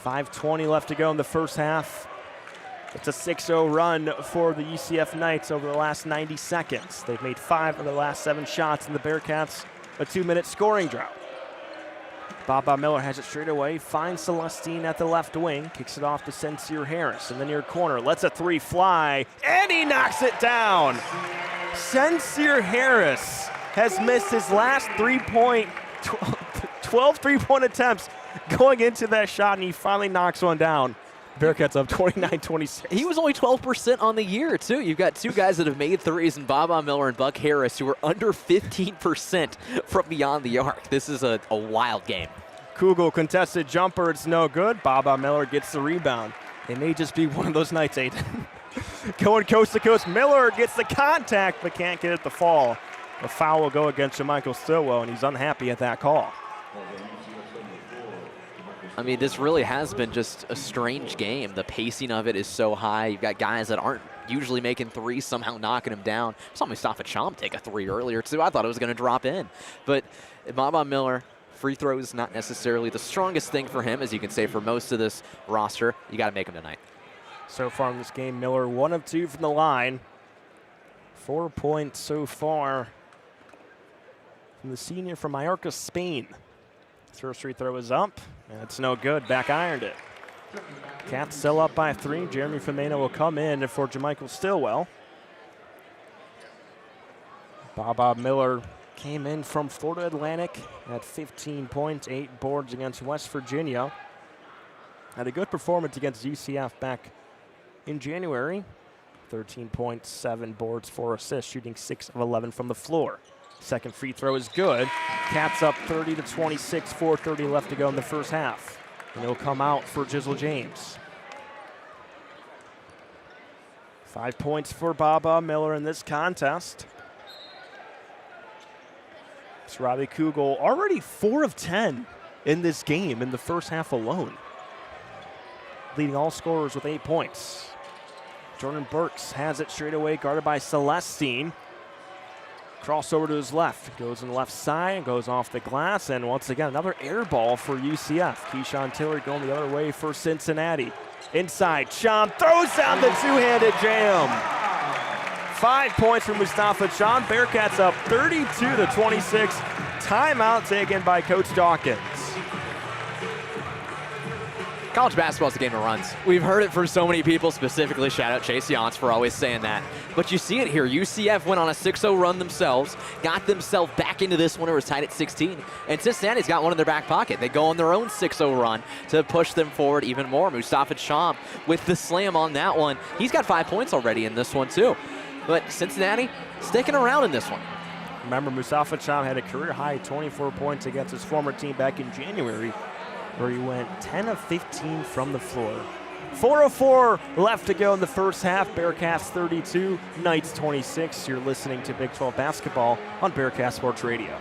5:20 left to go in the first half. It's a 6-0 run for the UCF Knights over the last 90 seconds. They've made 5 of the last 7 shots, and the Bearcats a 2-minute scoring drought. Baba Miller has it straight away, finds Celestine at the left wing, kicks it off to Sincere Harris in the near corner, lets a 3 fly, and he knocks it down. Sincere Harris has missed his last 12 three-point attempts going into that shot, and he finally knocks one down. Bearcats up 29-26. He was only 12% on the year, too. You've got 2 guys that have made threes, and Baba Miller and Buck Harris, who are under 15% from beyond the arc. This is a wild game. Kugel contested jumper. It's no good. Baba Miller gets the rebound. It may just be one of those nights, Aidan. Going coast to coast. Miller gets the contact, but can't get it to fall. A foul will go against JaMichael Stillwell, and he's unhappy at that call. I mean, this really has been just a strange game. The pacing of it is so high. You've got guys that aren't usually making threes, somehow knocking them down. I saw Mustafa Cham take a 3 earlier, too. I thought it was going to drop in. But Baba Miller, free throws not necessarily the strongest thing for him, as you can say for most of this roster. You got to make them tonight. So far in this game, Miller 1 of 2 from the line. 4 points so far from the senior from Mallorca, Spain. First free throw is up, and it's no good. Back ironed it. Cats still up by 3. Jeremy Femena will come in for JaMichael Stillwell. Baba Miller came in from Florida Atlantic at 15 points, 8 boards against West Virginia. Had a good performance against UCF back in January. 13 points, 7 boards, 4 assists, shooting 6 of 11 from the floor. Second free throw is good. Cats up 30-26, 4:30 left to go in the first half. And it'll come out for Jizzle James. 5 points for Baba Miller in this contest. It's Robbie Kugel already 4 of 10 in this game in the first half alone. Leading all scorers with 8 points. Jordan Burks has it straight away, guarded by Celestine. Crossover to his left, goes on the left side, goes off the glass, and once again, another air ball for UCF. Keyshawn Tillery going the other way for Cincinnati. Inside, Cham throws down the two-handed jam. 5 points for Mustafa Cham. Bearcats up 32-26. Timeout taken by Coach Dawkins. College basketball is a game of runs. We've heard it from so many people, specifically shout out Chase Yance for always saying that. But you see it here. UCF went on a 6-0 run themselves, got themselves back into this one. It was tied at 16. And Cincinnati's got one in their back pocket. They go on their own 6-0 run to push them forward even more. Mustafa Cham with the slam on that one. He's got 5 points already in this one too. But Cincinnati sticking around in this one. Remember, Mustafa Cham had a career-high 24 points against his former team back in January, where he went 10 of 15 from the floor. 4:04 left to go in the first half. Bearcats 32, Knights 26. You're listening to Big 12 basketball on Bearcat Sports Radio.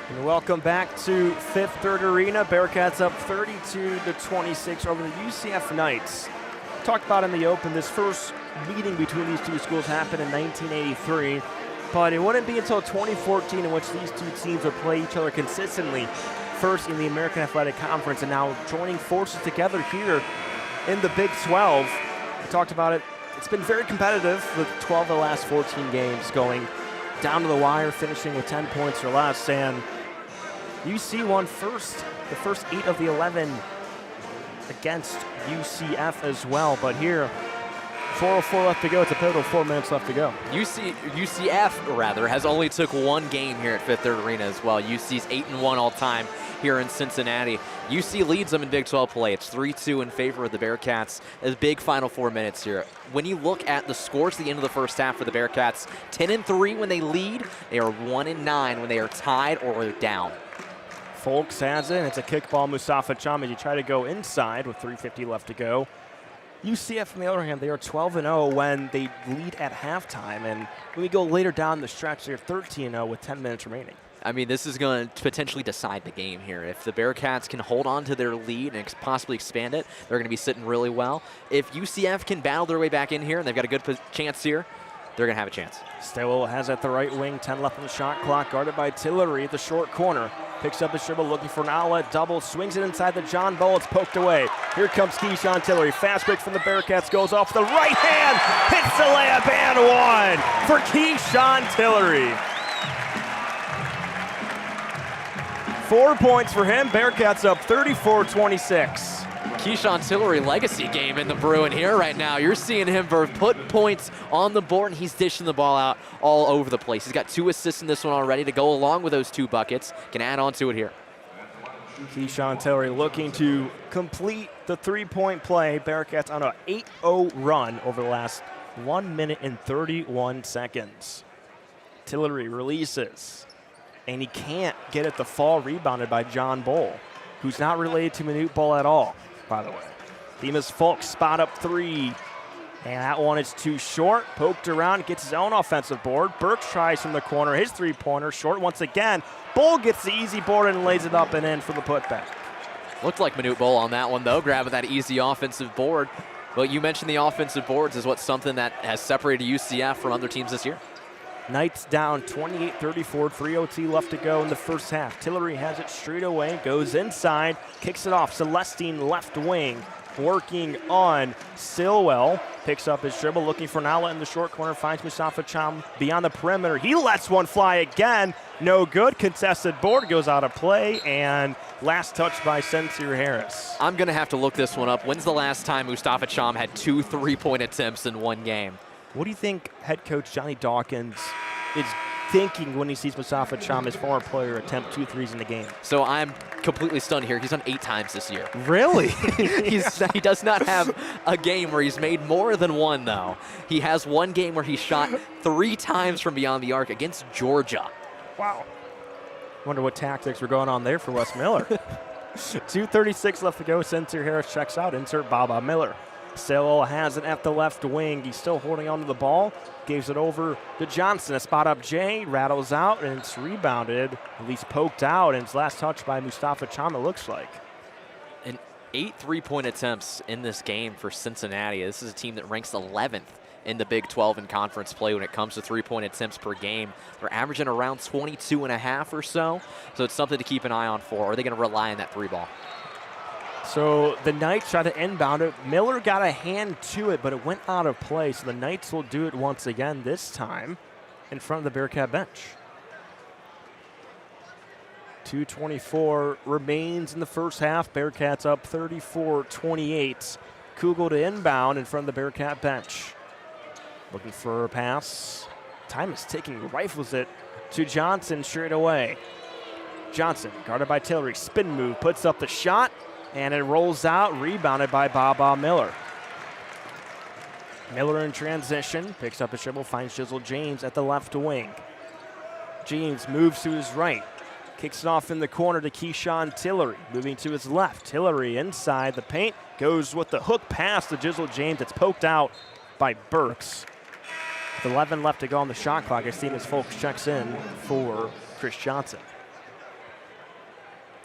And welcome back to Fifth Third Arena. Bearcats up 32-26 over the UCF Knights. Talked about in the open, this first meeting between these two schools happened in 1983, but it wouldn't be until 2014 in which these two teams would play each other consistently, first in the American Athletic Conference and now joining forces together here in the Big 12. We talked about it. It's been very competitive with 12 of the last 14 games going down to the wire, finishing with 10 points or less, and UC won the first 8 of the 11 against UCF as well. But here, 4:04 left to go. It's a pivotal 4 minutes left to go. UCF has only took one game here at Fifth Third Arena as well. UC's 8-1 all time here in Cincinnati. UC leads them in Big 12 play. It's 3-2 in favor of the Bearcats. A big final 4 minutes here. When you look at the scores at the end of the first half for the Bearcats, 10-3 when they lead. They are 1-9 when they are tied or down. Folks has it. It's a kickball. Mustafa Cham as you try to go inside with 3:50 left to go. UCF, on the other hand, they are 12-0 when they lead at halftime. And when we go later down the stretch, they're 13-0 with 10 minutes remaining. I mean, this is going to potentially decide the game here. If the Bearcats can hold on to their lead and possibly expand it, they're going to be sitting really well. If UCF can battle their way back in here, and they've got a good chance here, they're going to have a chance. Stillwell has at the right wing, 10 left on the shot clock, guarded by Tillery at the short corner. Picks up his dribble, looking for an outlet, double, swings it inside the John Bull. It's poked away. Here comes Keyshawn Tillery. Fast break from the Bearcats, goes off the right hand, hits the layup and one for Keyshawn Tillery. 4 points for him. Bearcats up 34-26. Keyshawn Tillery legacy game in the brewing here right now. You're seeing him put points on the board, and he's dishing the ball out all over the place. He's got 2 assists in this one already to go along with those 2 buckets. Can add on to it here. Keyshawn Tillery looking to complete the 3-point play. Bearcats on an 8-0 run over the last 1 minute and 31 seconds. Tillery releases, and he can't get it to fall, rebounded by John Bull, who's not related to Manute Bull at all, by the way. Demas Fulks spot up 3, and that one is too short. Poked around, gets his own offensive board. Burks tries from the corner, his 3-pointer, short once again. Bull gets the easy board and lays it up and in for the putback. Looked like Manute Bull on that one, though, grabbing that easy offensive board. But you mentioned the offensive boards is what's something that has separated UCF from other teams this year. Knights down 28-34, 3:02 left to go in the first half. Tillery has it straight away, goes inside, kicks it off. Celestine left wing, working on Stillwell. Picks up his dribble, looking for an outlet in the short corner, finds Mustafa Cham beyond the perimeter. He lets one fly again, no good. Contested board goes out of play, and last touch by Sincere Harris. I'm going to have to look this one up. When's the last time Mustafa Cham had 2 3-point attempts in one game? What do you think head coach Johnny Dawkins is thinking when he sees Mustafa Cham, his former player, attempt 2 threes in the game? So I'm completely stunned here. He's done 8 times this year. Really? He does not have a game where he's made more than one, though. He has one game where he shot 3 times from beyond the arc against Georgia. Wow. Wonder what tactics were going on there for Wes Miller. 2:36 left to go. Sensor Harris checks out. Insert Baba Miller. Stilwell has it at the left wing. He's still holding on to the ball. Gives it over to Johnson. A spot up Jay. Rattles out, and it's rebounded. At least poked out, and it's last touched by Mustafa Cham, it looks like. And 8 3-point attempts in this game for Cincinnati. This is a team that ranks 11th in the Big 12 in conference play when it comes to 3-point attempts per game. They're averaging around 22.5 or so. So it's something to keep an eye on for. Are they going to rely on that 3 ball? So the Knights tried to inbound it. Miller got a hand to it, but it went out of play. So the Knights will do it once again, this time in front of the Bearcat bench. 2:24 remains in the first half. Bearcats up 34-28. Kugel to inbound in front of the Bearcat bench. Looking for a pass. Time is ticking. Rifles it to Johnson straight away. Johnson, guarded by Tillery. Spin move, puts up the shot. And it rolls out, rebounded by Baba Miller. Miller in transition, picks up the dribble, finds Jizzle James at the left wing. James moves to his right, kicks it off in the corner to Keyshawn Tillery, moving to his left. Tillery inside the paint, goes with the hook pass to Jizzle James. It's poked out by Burks. With 11 left to go on the shot clock, as Stevens Folks checks in for Chris Johnson.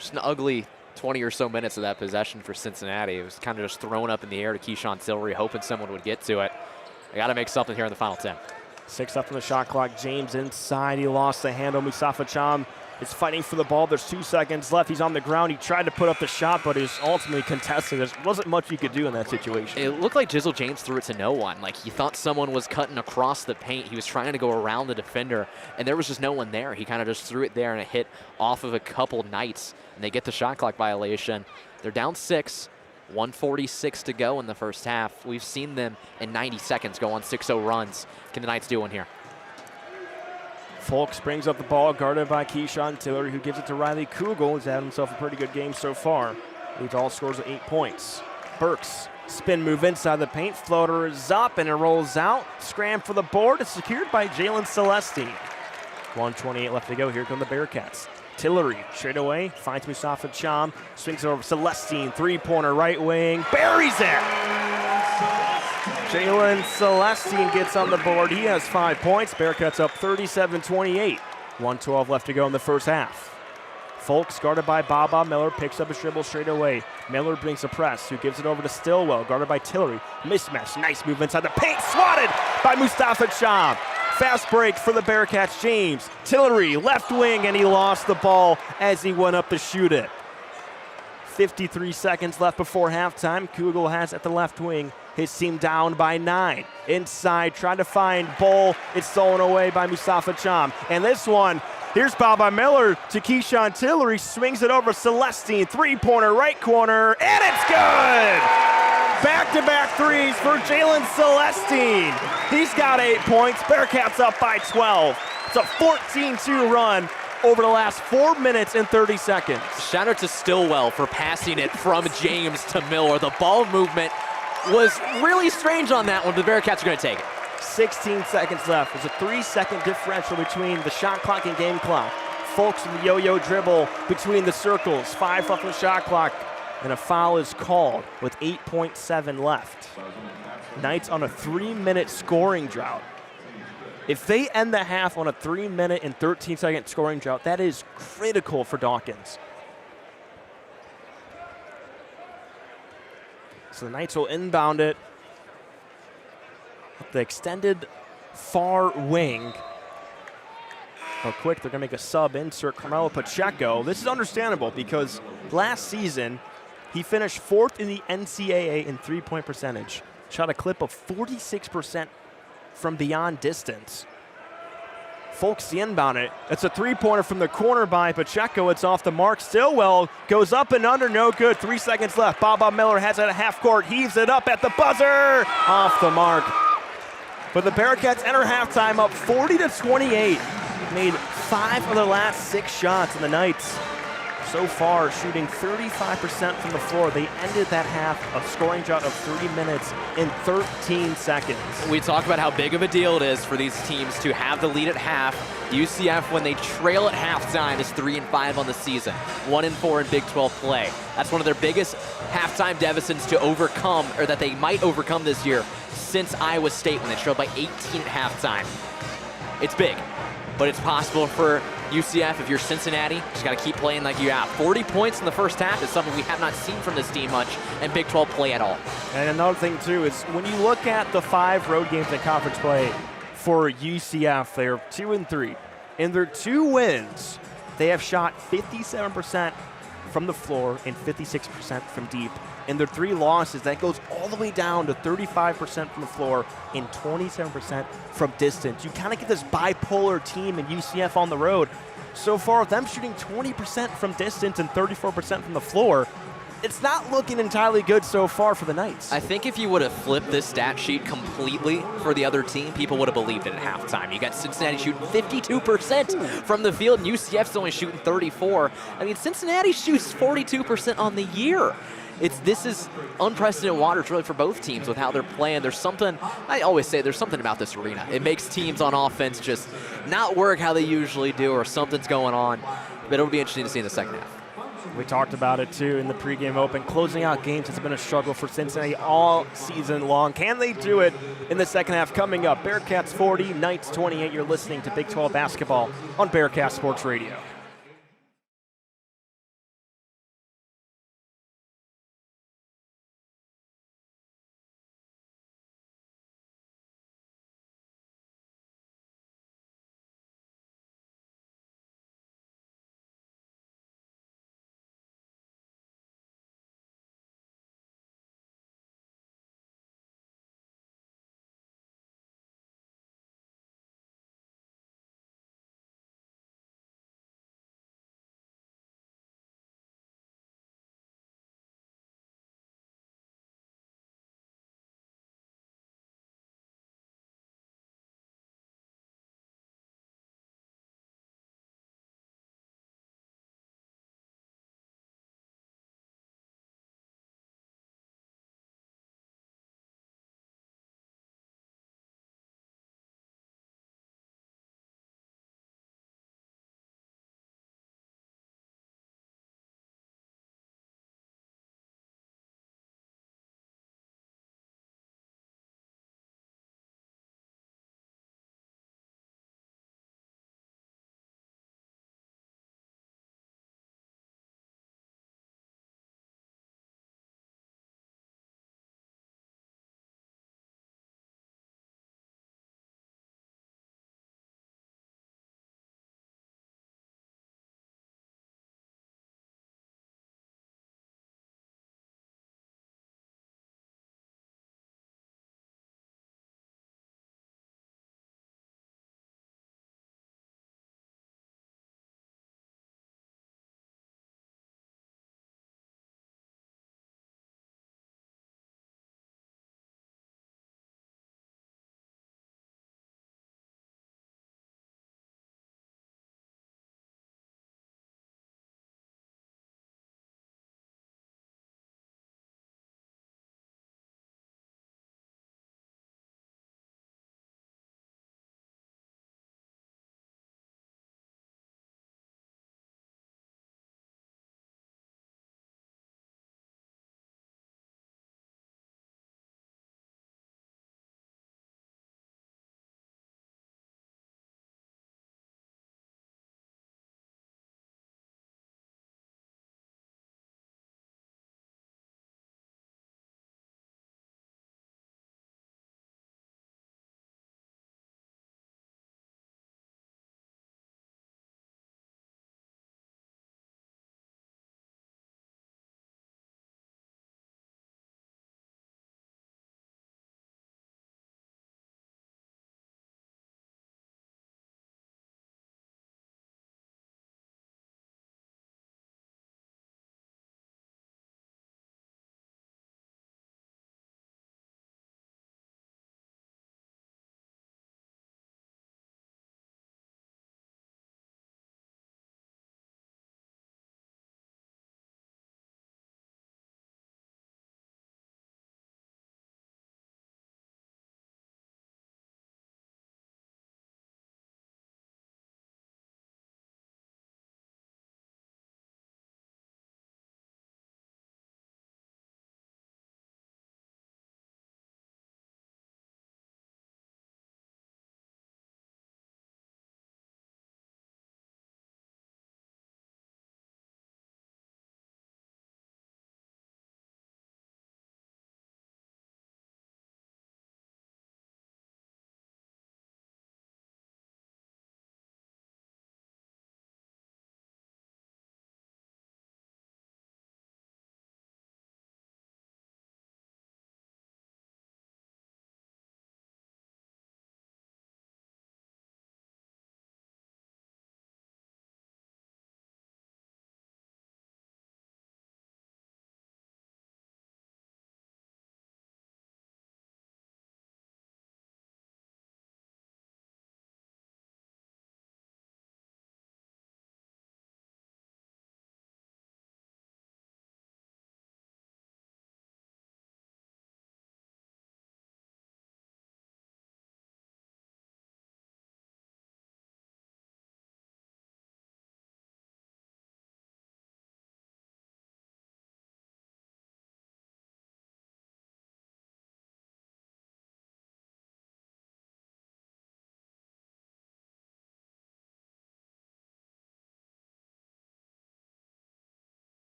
Just an ugly 20 or so minutes of that possession for Cincinnati. It was kind of just thrown up in the air to Keyshawn Tillery, hoping someone would get to it. They got to make something here in the final 10. 6 left on the shot clock. James inside. He lost the handle. Mustafa Cham is fighting for the ball. There's 2 seconds left. He's on the ground. He tried to put up the shot, but he was ultimately contested. There wasn't much he could do in that situation. It looked like Jizzle James threw it to no one. Like he thought someone was cutting across the paint. He was trying to go around the defender, and there was just no one there. He kind of just threw it there, and it hit off of a couple Knights, and they get the shot clock violation. They're down 6. 1:46 to go in the first half. We've seen them in 90 seconds go on 6-0 runs. Can the Knights do one here? Folks brings up the ball, guarded by Keyshawn Tillery, who gives it to Riley Kugel. He's had himself a pretty good game so far. Leads all scores of 8 points. Burks, spin move inside the paint. Floater is up, and it rolls out. Scram for the board. It's secured by Jalen Celestine. 1:28 left to go. Here come the Bearcats. Tillery straight away, finds Mustafa Cham, swings it over Celestine, 3-pointer right wing, buries it! Jalen Celestine gets on the board. He has 5 points. Bearcats up 37-28. 1:12 left to go in the first half. Folks, guarded by Baba Miller, picks up his dribble straight away. Miller brings a press, who gives it over to Stillwell, guarded by Tillery. Mismatch, nice move inside the paint, swatted by Mustafa Cham. Fast break for the Bearcats. James Tillery, left wing, and he lost the ball as he went up to shoot it. 53 seconds left before halftime. Kugel has at the left wing. His team down by 9. Inside, trying to find Bull. It's stolen away by Mustafa Cham. And this one, here's Baba Miller to Keyshawn Tillery. Swings it over Celestine. 3-pointer right corner, and it's good! Back-to-back threes for Jalen Celestine. He's got 8 points. Bearcats up by 12. It's a 14-2 run over the last 4 minutes and 30 seconds. Shout out to Stillwell for passing it from James to Miller. The ball movement was really strange on that one, but the Bearcats are going to take it. 16 seconds left. There's a 3-second differential between the shot clock and game clock. Folks with the yo-yo dribble between the circles. 5 left on the shot clock. And a foul is called with 8.7 left. Knights on a 3-minute scoring drought. If they end the half on a 3-minute and 13-second scoring drought, that is critical for Dawkins. So the Knights will inbound it. The extended far wing. Oh, quick, they're going to make a sub insert Carmelo Pacheco. This is understandable because last season, he finished 4th in the NCAA in 3-point percentage. Shot a clip of 46% from beyond distance. Folks the inbound it. It's a 3-pointer from the corner by Pacheco. It's off the mark. Stillwell goes up and under. No good. 3 seconds left. Baba Miller has it at half court. Heaves it up at the buzzer. Off the mark. But the Bearcats enter halftime up 40-28. made 5 of their last 6 shots, and the Knights so far shooting 35% from the floor. They ended that half a scoring drought of 3 minutes and 13 seconds. We talk about how big of a deal it is for these teams to have the lead at half. UCF, when they trail at halftime, is 3-5 on the season, 1-4 in Big 12 play. That's one of their biggest halftime deficits to overcome, or that they might overcome this year, since Iowa State when they trailed by 18 at halftime. It's big, but it's possible for UCF. If you're Cincinnati, just got to keep playing like you have. 40 points in the first half is something we have not seen from this team much in Big 12 play at all. And another thing, too, is when you look at the 5 road games in conference play for UCF, they're 2-3. In their 2 wins, they have shot 57% from the floor and 56% from deep. In their 3 losses, that goes all the way down to 35% from the floor and 27% from distance. You kind of get this bipolar team in UCF on the road. So far, with them shooting 20% from distance and 34% from the floor, it's not looking entirely good so far for the Knights. I think if you would have flipped this stat sheet completely for the other team, people would have believed it at halftime. You got Cincinnati shooting 52% from the field, and UCF's only shooting 34%. I mean, Cincinnati shoots 42% on the year. This is unprecedented waters really for both teams with how they're playing. There's something, I always say, there's something about this arena. It makes teams on offense just not work how they usually do, or something's going on. But it'll be interesting to see in the second half. We talked about it, too, in the pregame open. Closing out games has been a struggle for Cincinnati all season long. Can they do it in the second half? Coming up, Bearcats 40, Knights 28. You're listening to Big 12 basketball on Bearcat Sports Radio.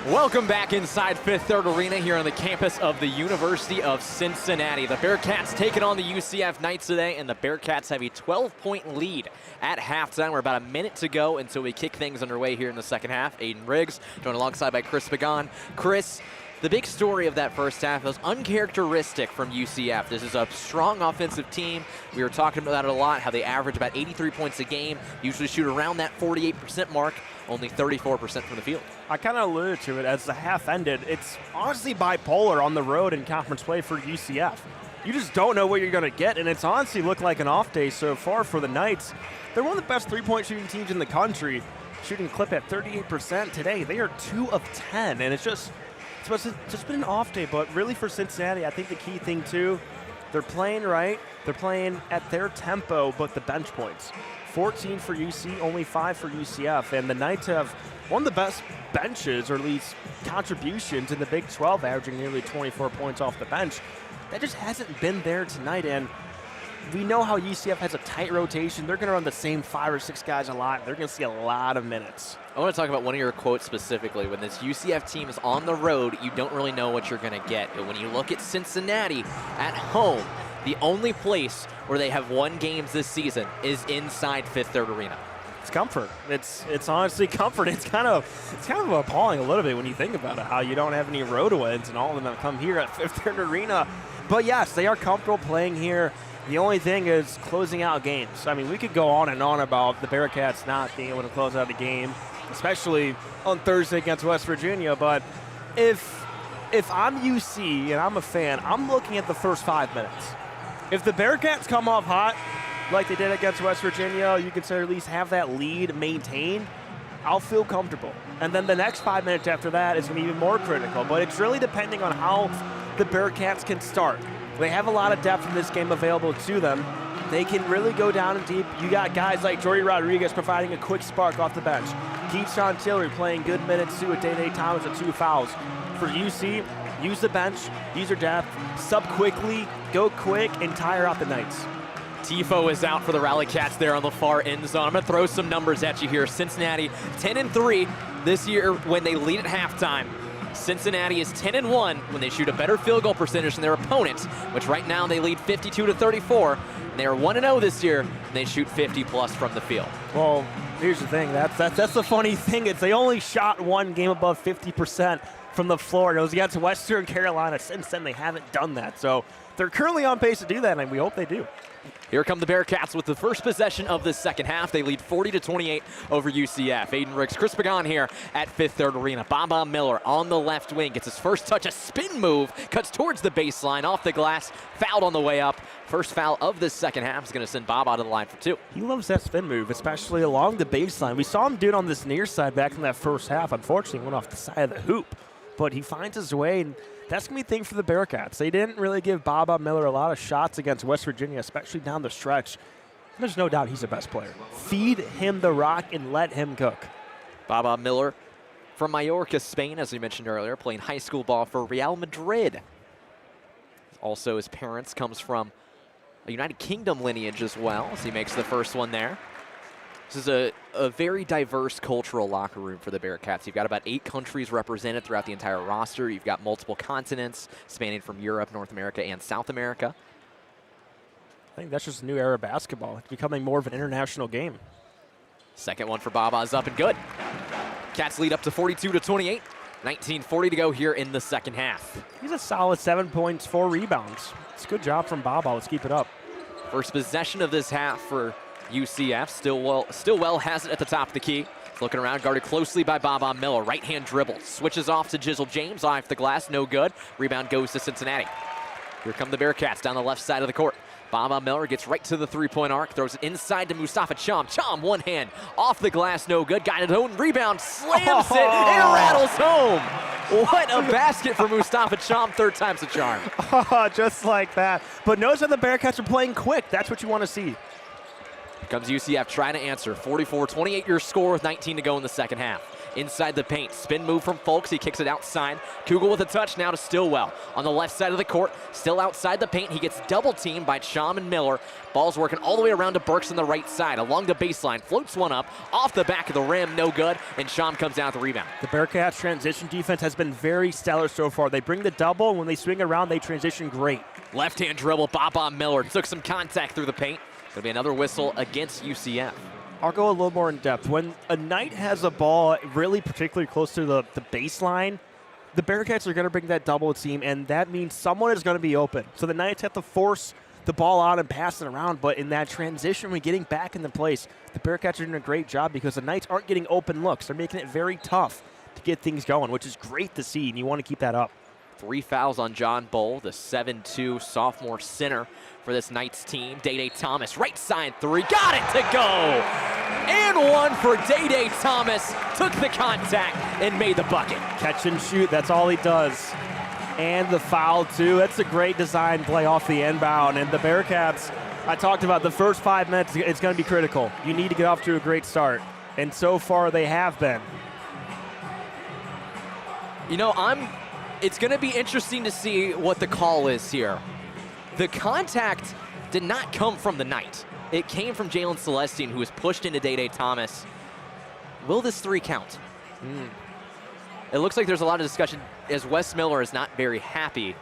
Welcome back inside Fifth Third Arena here on the campus of the University of Cincinnati. The Bearcats taking on the UCF Knights today, and the Bearcats have a 12-point lead at halftime. We're about a minute to go until we kick things underway here in the second half. Aidan Riggs joined alongside by Chris Pagan. Chris, the big story of that first half was uncharacteristic from UCF. This is a strong offensive team. We were talking about it a lot, how they average about 83 points a game, usually shoot around that 48% mark, only 34% from the field. I kind of alluded to it as the half ended. It's honestly bipolar on the road in conference play for UCF. You just don't know what you're going to get, and it's honestly looked like an off day so far for the Knights. They're one of the best three-point shooting teams in the country, shooting clip at 38% today. They are 2 of 10, and it's just been an off day. But really for Cincinnati, I think the key thing too, they're playing right. They're playing at their tempo, but the bench points. 14 for UC, only 5 for UCF, and the Knights have one of the best benches, or at least contributions, in the Big 12, averaging nearly 24 points off the bench. That just hasn't been there tonight, and we know how UCF has a tight rotation. They're going to run the same 5 or 6 guys a lot. They're going to see a lot of minutes. I want to talk about one of your quotes specifically. When this UCF team is on the road, you don't really know what you're going to get. But when you look at Cincinnati at home, the only place where they have won games this season is inside Fifth Third Arena. It's comfort. It's honestly comfort. It's kind of appalling a little bit when you think about it, how you don't have any road wins and all of them have come here at Fifth Third Arena. But yes, they are comfortable playing here. The only thing is closing out games. I mean, we could go on and on about the Bearcats not being able to close out a game, especially on Thursday against West Virginia. But if I'm UC and I'm a fan, I'm looking at the first 5 minutes. If the Bearcats come off hot, like they did against West Virginia, you could say at least have that lead maintained, I'll feel comfortable. And then the next 5 minutes after that is going to be even more critical. But it's really depending on how the Bearcats can start. They have a lot of depth in this game available to them. They can really go down and deep. You got guys like Jordy Rodriguez providing a quick spark off the bench. Keyshawn Tillery playing good minutes too with Day Thomas and 2 fouls. For UC, use the bench, use your depth, sub quickly, go quick, and tire out the Knights. Tifo is out for the Rally Cats there on the far end zone. I'm going to throw some numbers at you here. Cincinnati 10-3 this year when they lead at halftime. Cincinnati is 10-1 when they shoot a better field goal percentage than their opponents, which right now they lead 52-34. And they are 1-0 this year, and they shoot 50+ from the field. Well, here's the thing. That's the funny thing. Is they only shot one game above 50% from the floor. And it was against Western Carolina. Since then, they haven't done that. So they're currently on pace to do that, and we hope they do. Here come the Bearcats with the first possession of the second half. They lead 40-28 over UCF. Aidan Riggs, Chris Pagan here at Fifth Third Arena. Baba Miller on the left wing gets his first touch, a spin move, cuts towards the baseline, off the glass, fouled on the way up. First foul of the second half is going to send Baba to the line for 2. He loves that spin move, especially along the baseline. We saw him do it on this near side back in that first half. Unfortunately, went off the side of the hoop, but he finds his way, and that's going to be a thing for the Bearcats. They didn't really give Baba Miller a lot of shots against West Virginia, especially down the stretch. There's no doubt he's the best player. Feed him the rock and let him cook. Baba Miller from Mallorca, Spain, as we mentioned earlier, playing high school ball for Real Madrid. Also, his parents comes from a United Kingdom lineage as well, so he makes the first one there. This is a very diverse cultural locker room for the Bearcats. You've got about 8 countries represented throughout the entire roster. You've got multiple continents spanning from Europe, North America, and South America. I think that's just a new era of basketball. It's becoming more of an international game. Second one for Baba is up and good. Cats lead up to 42-28. 19:40 to go here in the second half. He's a solid 7 points, 4 rebounds. It's a good job from Baba. Let's keep it up. First possession of this half for UCF. Stillwell has it at the top of the key. He's looking around, guarded closely by Baba Miller. Right-hand dribble. Switches off to Jizzle James. Off the glass, no good. Rebound goes to Cincinnati. Here come the Bearcats down the left side of the court. Baba Miller gets right to the three-point arc, throws it inside to Mustafa Cham. Cham, one hand, off the glass, no good. Got his own rebound, slams it, and rattles home. What a basket for Mustafa Cham, 3rd time's a charm. Just like that. But notice how the Bearcats are playing quick. That's what you want to see. Here comes UCF trying to answer. 44-28 your score with 19 to go in the second half. inside the paint. Spin move from Folks, he kicks it outside. Kugel with a touch now to Stillwell. On the left side of the court, still outside the paint. He gets double teamed by Chom and Miller. Ball's working all the way around to Burks on the right side. Along the baseline, floats one up, off the back of the rim, no good, and Chom comes down with the rebound. The Bearcats' transition defense has been very stellar so far. They bring the double, and when they swing around, they transition great. Left-hand dribble, Baba Miller took some contact through the paint. Going to be another whistle against UCF. I'll go a little more in depth. When a Knight has a ball really particularly close to the baseline, the Bearcats are going to bring that double team, and that means someone is going to be open. So the Knights have to force the ball out and pass it around, but in that transition, when getting back into place, the Bearcats are doing a great job because the Knights aren't getting open looks. They're making it very tough to get things going, which is great to see, and you want to keep that up. 3 fouls on John Bull, the 7'2" sophomore center for this Knights team. Day Thomas, right side 3, got it to go! And one for Day Thomas, took the contact and made the bucket. Catch and shoot, that's all he does. And the foul too, that's a great design play off the inbound. And the Bearcats, I talked about the first 5 minutes, it's gonna be critical. You need to get off to a great start. And so far they have been. You know, it's going to be interesting to see what the call is here. The contact did not come from the Knight. It came from Jalen Celestine, who was pushed into Day Thomas. Will this 3 count? It looks like there's a lot of discussion as Wes Miller is not very happy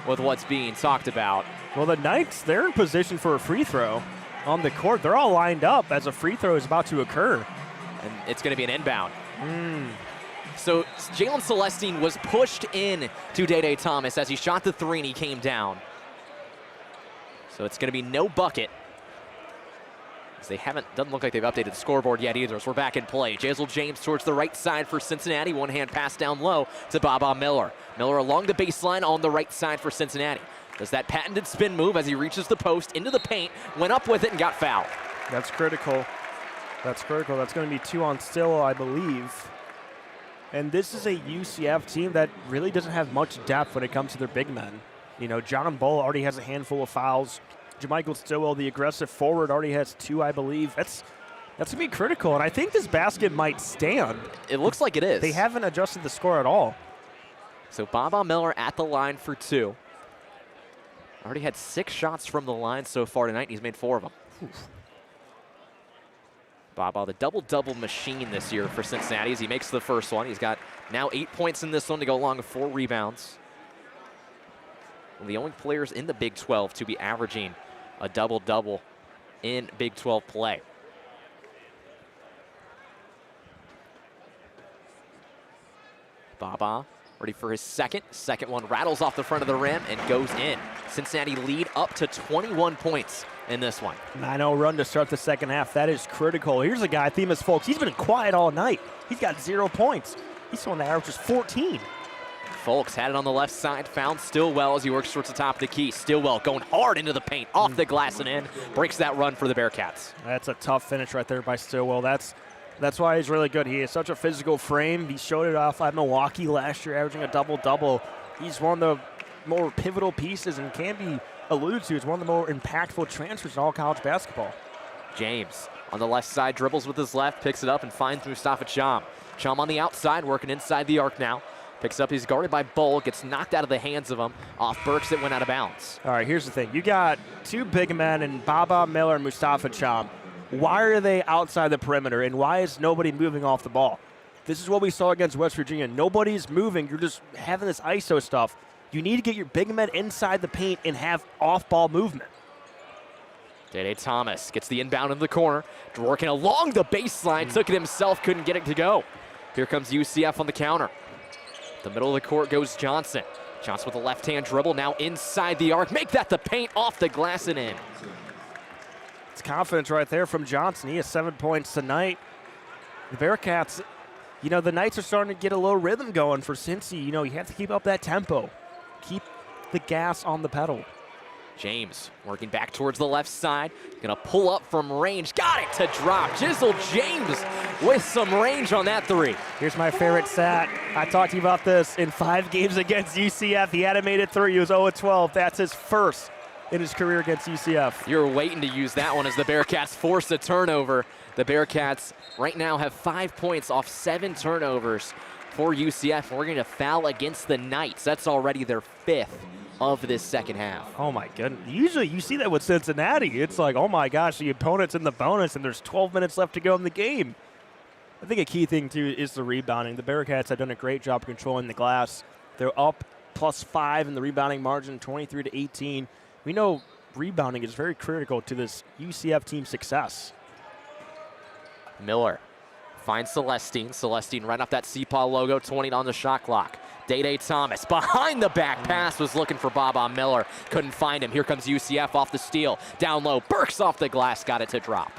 with what's being talked about. Well, the Knights, they're in position for a free throw on the court. They're all lined up as a free throw is about to occur. And it's going to be an inbound. So Jalen Celestine was pushed in to Day Thomas as he shot the 3 and he came down. So it's going to be no bucket. As they doesn't look like they've updated the scoreboard yet either, so we're back in play. Jazel James towards the right side for Cincinnati. One-hand pass down low to Baba Miller. Miller along the baseline on the right side for Cincinnati. Does that patented spin move as he reaches the post into the paint, went up with it and got fouled. That's critical. That's critical. That's going to be 2 on Still, I believe. And this is a UCF team that really doesn't have much depth when it comes to their big men. You know, John Bull already has a handful of fouls. Jermichael Stillwell, the aggressive forward, already has 2, I believe. That's going to be critical, and I think this basket might stand. It looks like it is. They haven't adjusted the score at all. So Baba Miller at the line for 2. Already had 6 shots from the line so far tonight, and he's made 4 of them. Oof. Baba, the double-double machine this year for Cincinnati as he makes the first one. He's got now 8 points in this one to go along with 4 rebounds. One of the only players in the Big 12 to be averaging a double-double in Big 12 play. Baba ready for his second. Second one rattles off the front of the rim and goes in. Cincinnati lead up to 21 points in this one. 9-0 run to start the second half. That is critical. Here's a guy, Themis Folks. He's been quiet all night. He's got 0 points. He's someone that averages 14. Folks had it on the left side, found Stillwell as he works towards the top of the key. Stillwell going hard into the paint, off the glass and in. Breaks that run for the Bearcats. That's a tough finish right there by Stillwell. That's why he's really good. He has such a physical frame. He showed it off at Milwaukee last year, averaging a double-double. He's one of the more pivotal pieces and can be alluded to as one of the more impactful transfers in all college basketball. James on the left side, dribbles with his left, picks it up and finds Mustafa Chom. Chom on the outside, working inside the arc now. Picks up, he's guarded by Bull, gets knocked out of the hands of him. Off Burks, it went out of bounds. All right, here's the thing. You got 2 big men in Baba Miller and Mustafa Chom. Why are they outside the perimeter, and why is nobody moving off the ball? This is what we saw against West Virginia. Nobody's moving. You're just having this ISO stuff. You need to get your big men inside the paint and have off-ball movement. Day Thomas gets the inbound in the corner, working along the baseline, took it himself, couldn't get it to go. Here comes UCF on the counter. The middle of the court goes Johnson. Johnson with a left-hand dribble, now inside the arc. Make that the paint, off the glass and in. It's confidence right there from Johnson. He has 7 points tonight. The Bearcats, you know, the Knights are starting to get a little rhythm going for Cincy. You know, you have to keep up that tempo. Keep the gas on the pedal. James working back towards the left side. Gonna pull up from range. Got it to drop. Jizzle James with some range on that 3. Here's my favorite stat. I talked to you about this. In 5 games against UCF, he hadn't made it 3. He was 0-12. That's his first in his career against UCF. You're waiting to use that one as the Bearcats force a turnover. The Bearcats right now have 5 points off 7 turnovers for UCF. We're going to foul against the Knights. That's already their 5th of this second half. Oh my goodness. Usually you see that with Cincinnati. It's like, oh my gosh, the opponent's in the bonus and there's 12 minutes left to go in the game. I think a key thing too is the rebounding. The Bearcats have done a great job controlling the glass. They're up +5 in the rebounding margin, 23-18. We know rebounding is very critical to this UCF team's success. Miller finds Celestine. Celestine right off that CPAW logo, 20 on the shot clock. Day Thomas behind the back pass, was looking for Baba Miller. Couldn't find him. Here comes UCF off the steal. Down low, Burks off the glass, got it to drop.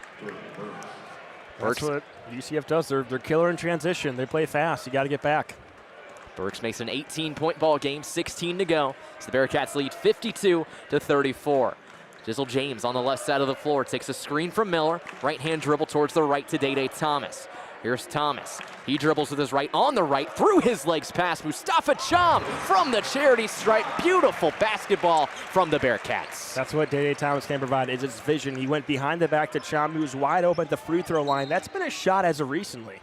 That's what UCF does. They're killer in transition. They play fast. You got to get back. Burks makes an 18-point ball game, 16 to go. So the Bearcats lead 52-34. Jizzle James on the left side of the floor takes a screen from Miller. Right-hand dribble towards the right to Day Thomas. Here's Thomas. He dribbles with his right on the right, through his legs past Mustafa Cham from the charity stripe. Beautiful basketball from the Bearcats. That's what Day Thomas can provide, is his vision. He went behind the back to Cham, who was wide open at the free throw line. That's been a shot as of recently.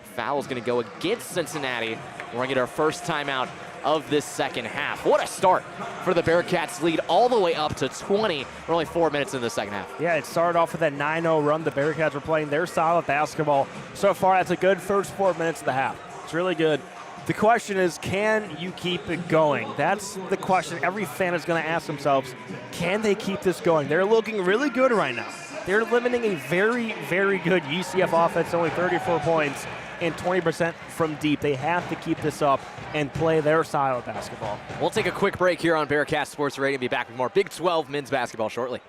Foul is going to go against Cincinnati. We're going to get our first timeout of this second half. What a start for the Bearcats, lead all the way up to 20. We're only 4 minutes in the second half. Yeah, it started off with that 9-0 run. The Bearcats were playing their style of basketball. So far, that's a good first 4 minutes of the half. It's really good. The question is, can you keep it going? That's the question every fan is going to ask themselves. Can they keep this going? They're looking really good right now. They're limiting a very, very good UCF offense, only 34 points and 20% from deep. They have to keep this up and play their style of basketball. We'll take a quick break here on Bearcat Sports Radio and be back with more Big 12 men's basketball shortly.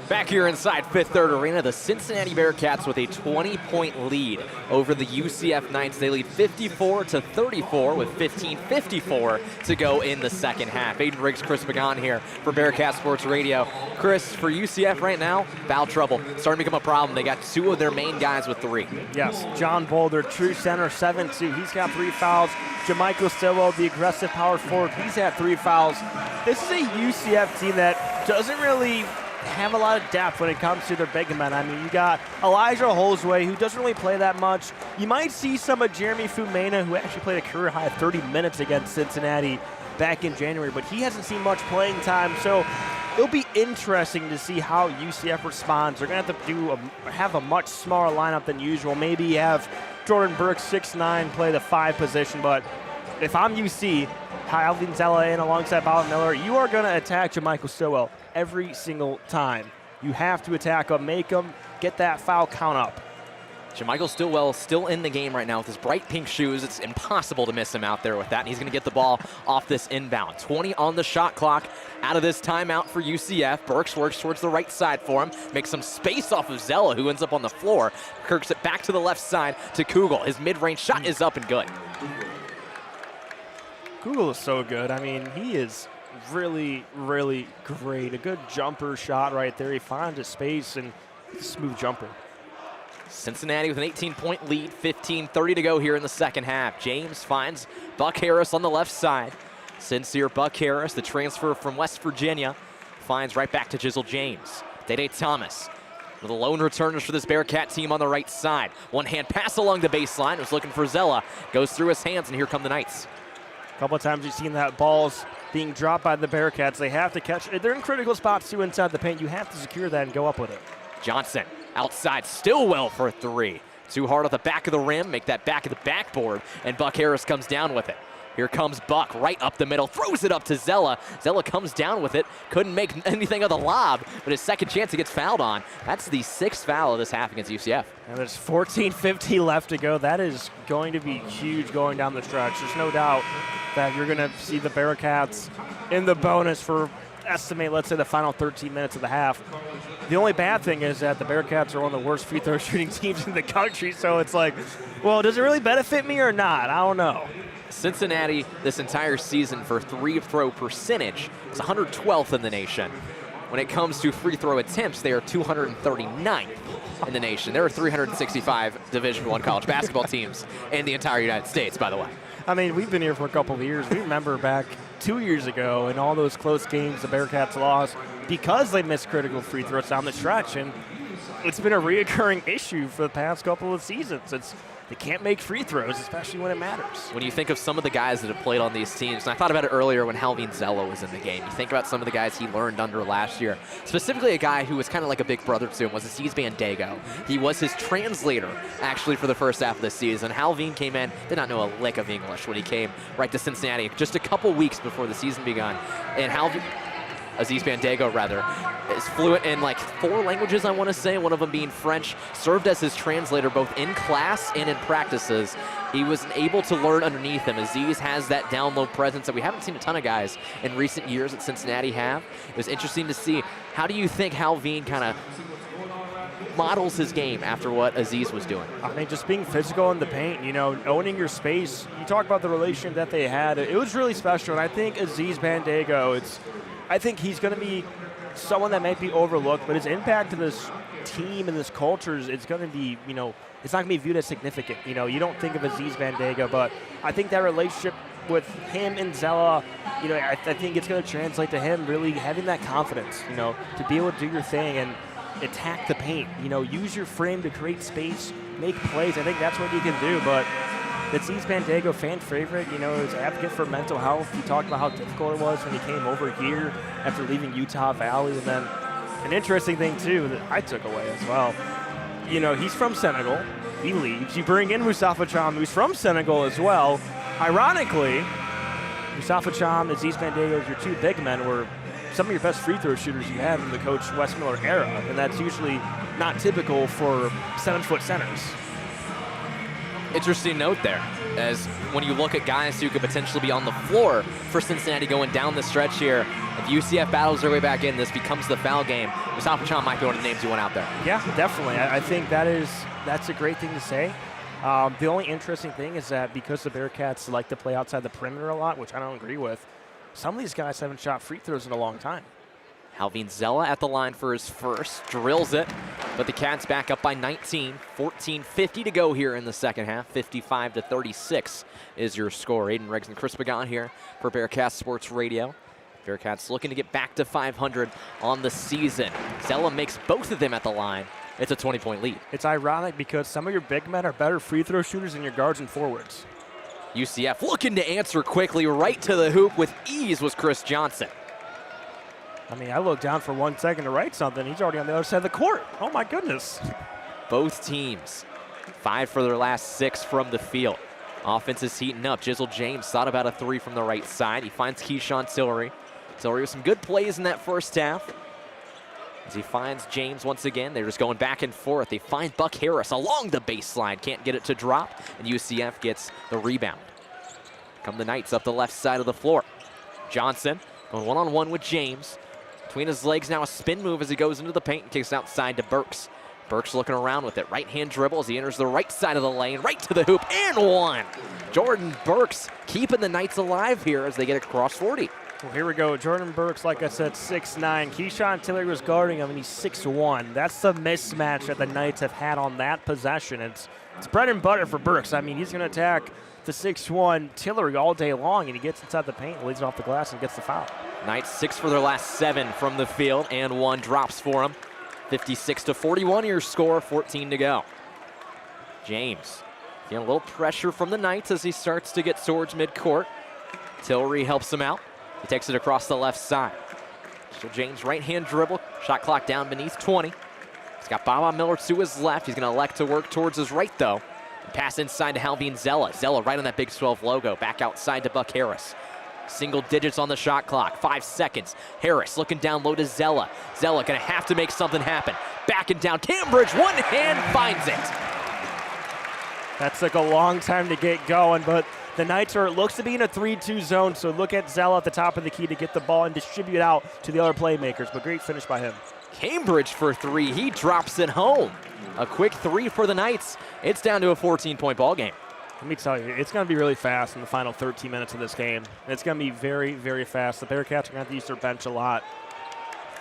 Back here inside Fifth Third Arena, the Cincinnati Bearcats with a 20-point lead over the UCF Knights. They lead 54-34 with 15:54 to go in the second half. Aidan Riggs, Chris Pagan here for Bearcat Sports Radio. Chris, for UCF right now, foul trouble starting to become a problem. They got 2 of their main guys with 3. Yes, John Boulder, true center, 7-2. He's got 3 fouls. Jamichael Stillwell, the aggressive power forward, he's had 3 fouls. This is a UCF team that doesn't really have a lot of depth when it comes to their big men. I mean, you got Elijah Holsway, who doesn't really play that much. You might see some of Jeremy Fumena, who actually played a career high of 30 minutes against Cincinnati back in January, but he hasn't seen much playing time. So it'll be interesting to see how UCF responds. They're going to have to have a much smaller lineup than usual. Maybe have Jordan Burks, 6'9", play the 5 position. But if I'm UC, Alvin Zella in alongside Bob Miller, you are going to attack Jamichael Stillwell every single time. You have to attack him, make him get that foul count up. Jamichael Stillwell still in the game right now with his bright pink shoes. It's impossible to miss him out there with that. And he's going to get the ball off this inbound. 20 on the shot clock out of this timeout for UCF. Burks works towards the right side for him. Makes some space off of Zella, who ends up on the floor. Kirks it back to the left side to Kugel. His mid-range shot is up and good. Kugel is so good. I mean, he is really, really great. A good jumper shot right there. He finds a space and smooth jumper. Cincinnati with an 18-point lead, 15:30 to go here in the second half. James finds Buck Harris on the left side. Sincere Buck Harris, the transfer from West Virginia, finds right back to Jizzle James. Dede Thomas, one of the lone returners for this Bearcat team on the right side. One-hand pass along the baseline, was looking for Zella. Goes through his hands, and here come the Knights. A couple of times you've seen that ball's being dropped by the Bearcats. They have to catch it. They're in critical spots, too, inside the paint. You have to secure that and go up with it. Johnson, outside, Stillwell for three. Too hard at the back of the rim, make that back of the backboard, and Buck Harris comes down with it. Here comes Buck, right up the middle, throws it up to Zella. Zella comes down with it, couldn't make anything of the lob, but his second chance he gets fouled on. That's the sixth foul of this half against UCF. And there's 14:50 left to go. That is going to be huge going down the stretch. There's no doubt that you're going to see the Bearcats in the bonus for, estimate, let's say, the final 13 minutes of the half. The only bad thing is that the Bearcats are one of the worst free throw shooting teams in the country, so it's like, well, does it really benefit me or not? I don't know. Cincinnati, this entire season for free throw percentage, is 112th in the nation. When it comes to free throw attempts, they are 239th in the nation. There are 365 Division I college basketball teams in the entire United States, by the way. I mean, we've been here for a couple of years. We remember back 2 years ago in all those close games the Bearcats lost because they missed critical free throws down the stretch, and it's been a reoccurring issue for the past couple of seasons. They can't make free throws, especially when it matters. When you think of some of the guys that have played on these teams, and I thought about it earlier when Halvin Zella was in the game. You think about some of the guys he learned under last year. Specifically a guy who was kind of like a big brother to him was Aziz Bandego. He was his translator, actually, for the first half of the season. Halvin came in, did not know a lick of English when he came right to Cincinnati just a couple weeks before the season began. And Aziz Bandego, rather, is fluent in like 4 languages, I want to say, one of them being French, served as his translator both in class and in practices. He was able to learn underneath him. Aziz has that down-low presence that we haven't seen a ton of guys in recent years at Cincinnati have. It was interesting to see. How do you think Halvin kind of models his game after what Aziz was doing? I mean, just being physical in the paint, you know, owning your space. You talk about the relationship that they had. It was really special, and I think Aziz Bandego, I think he's going to be someone that might be overlooked, but his impact to this team and this culture it's going to be, you know, it's not going to be viewed as significant. You know, you don't think of Aziz Bandego, but I think that relationship with him and Zella, you know, I think it's going to translate to him really having that confidence, you know, to be able to do your thing and attack the paint. You know, use your frame to create space, make plays. I think that's what you can do, but Aziz Bandego, fan favorite, you know, is an advocate for mental health. He talked about how difficult it was when he came over here after leaving Utah Valley. And then an interesting thing, too, that I took away as well, you know, he's from Senegal. He leaves. You bring in Moustapha Cham, who's from Senegal as well. Ironically, Moustapha Cham, Aziz Bandego, your 2 big men, were some of your best free throw shooters you had in the Coach Wes Miller era, and that's usually not typical for 7-foot centers. Interesting note there, as when you look at guys who could potentially be on the floor for Cincinnati going down the stretch here, if UCF battles their way back in, this becomes the foul game. Moustapha Cham might be one of the names you want out there. Yeah, definitely. I think that's a great thing to say. The only interesting thing is that because the Bearcats like to play outside the perimeter a lot, which I don't agree with, some of these guys haven't shot free throws in a long time. Halvin Zella at the line for his first, drills it, but the Cats back up by 19. 14:50 to go here in the second half. 55-36 is your score. Aidan Riggs and Chris Pagan here for Bearcats Sports Radio. Bearcats looking to get back to 500 on the season. Zella makes both of them at the line. It's a 20-point lead. It's ironic because some of your big men are better free throw shooters than your guards and forwards. UCF looking to answer quickly, right to the hoop with ease was Chris Johnson. I mean, I looked down for 1 second to write something. He's already on the other side of the court. Oh, my goodness. Both teams 5 for their last 6 from the field. Offense is heating up. Jizzle James thought about a 3 from the right side. He finds Keyshawn Tillery. Tillery with some good plays in that first half. As he finds James once again, they're just going back and forth. They find Buck Harris along the baseline. Can't get it to drop, and UCF gets the rebound. Come the Knights up the left side of the floor. Johnson going one-on-one with James. Between his legs now a spin move as he goes into the paint and kicks outside to Burks. Burks looking around with it. Right-hand dribble as he enters the right side of the lane, right to the hoop, and one. Jordan Burks keeping the Knights alive here as they get across 40. Well, here we go. Jordan Burks, like I said, 6'9". Keyshawn Tillery was guarding him, and he's 6'1". That's the mismatch that the Knights have had on that possession. It's bread and butter for Burks. I mean, he's going to attack the 6'1" Tillery all day long, and he gets inside the paint, leads it off the glass, and gets the foul. Knights 6 for their last 7 from the field, and 1 drops for them. 56-41 your score, 14 to go. James feeling a little pressure from the Knights as he starts to get towards midcourt. Tillery helps him out. He takes it across the left side. So James right-hand dribble, shot clock down beneath 20. He's got Baba Miller to his left. He's going to elect to work towards his right, though. Pass inside to Halvine Zella. Zella right on that Big 12 logo. Back outside to Buck Harris. Single digits on the shot clock. 5 seconds. Harris looking down low to Zella. Zella going to have to make something happen. Backing down. Cambridge, one hand, finds it. That took a long time to get going, but the Knights are, it looks to be in a 3-2 zone, so look at Zella at the top of the key to get the ball and distribute out to the other playmakers, but great finish by him. Cambridge for 3. He drops it home. A quick 3 for the Knights. It's down to a 14-point ball game. Let me tell you, it's going to be really fast in the final 13 minutes of this game. It's going to be very, very fast. The Bearcats are going to have to use their bench a lot.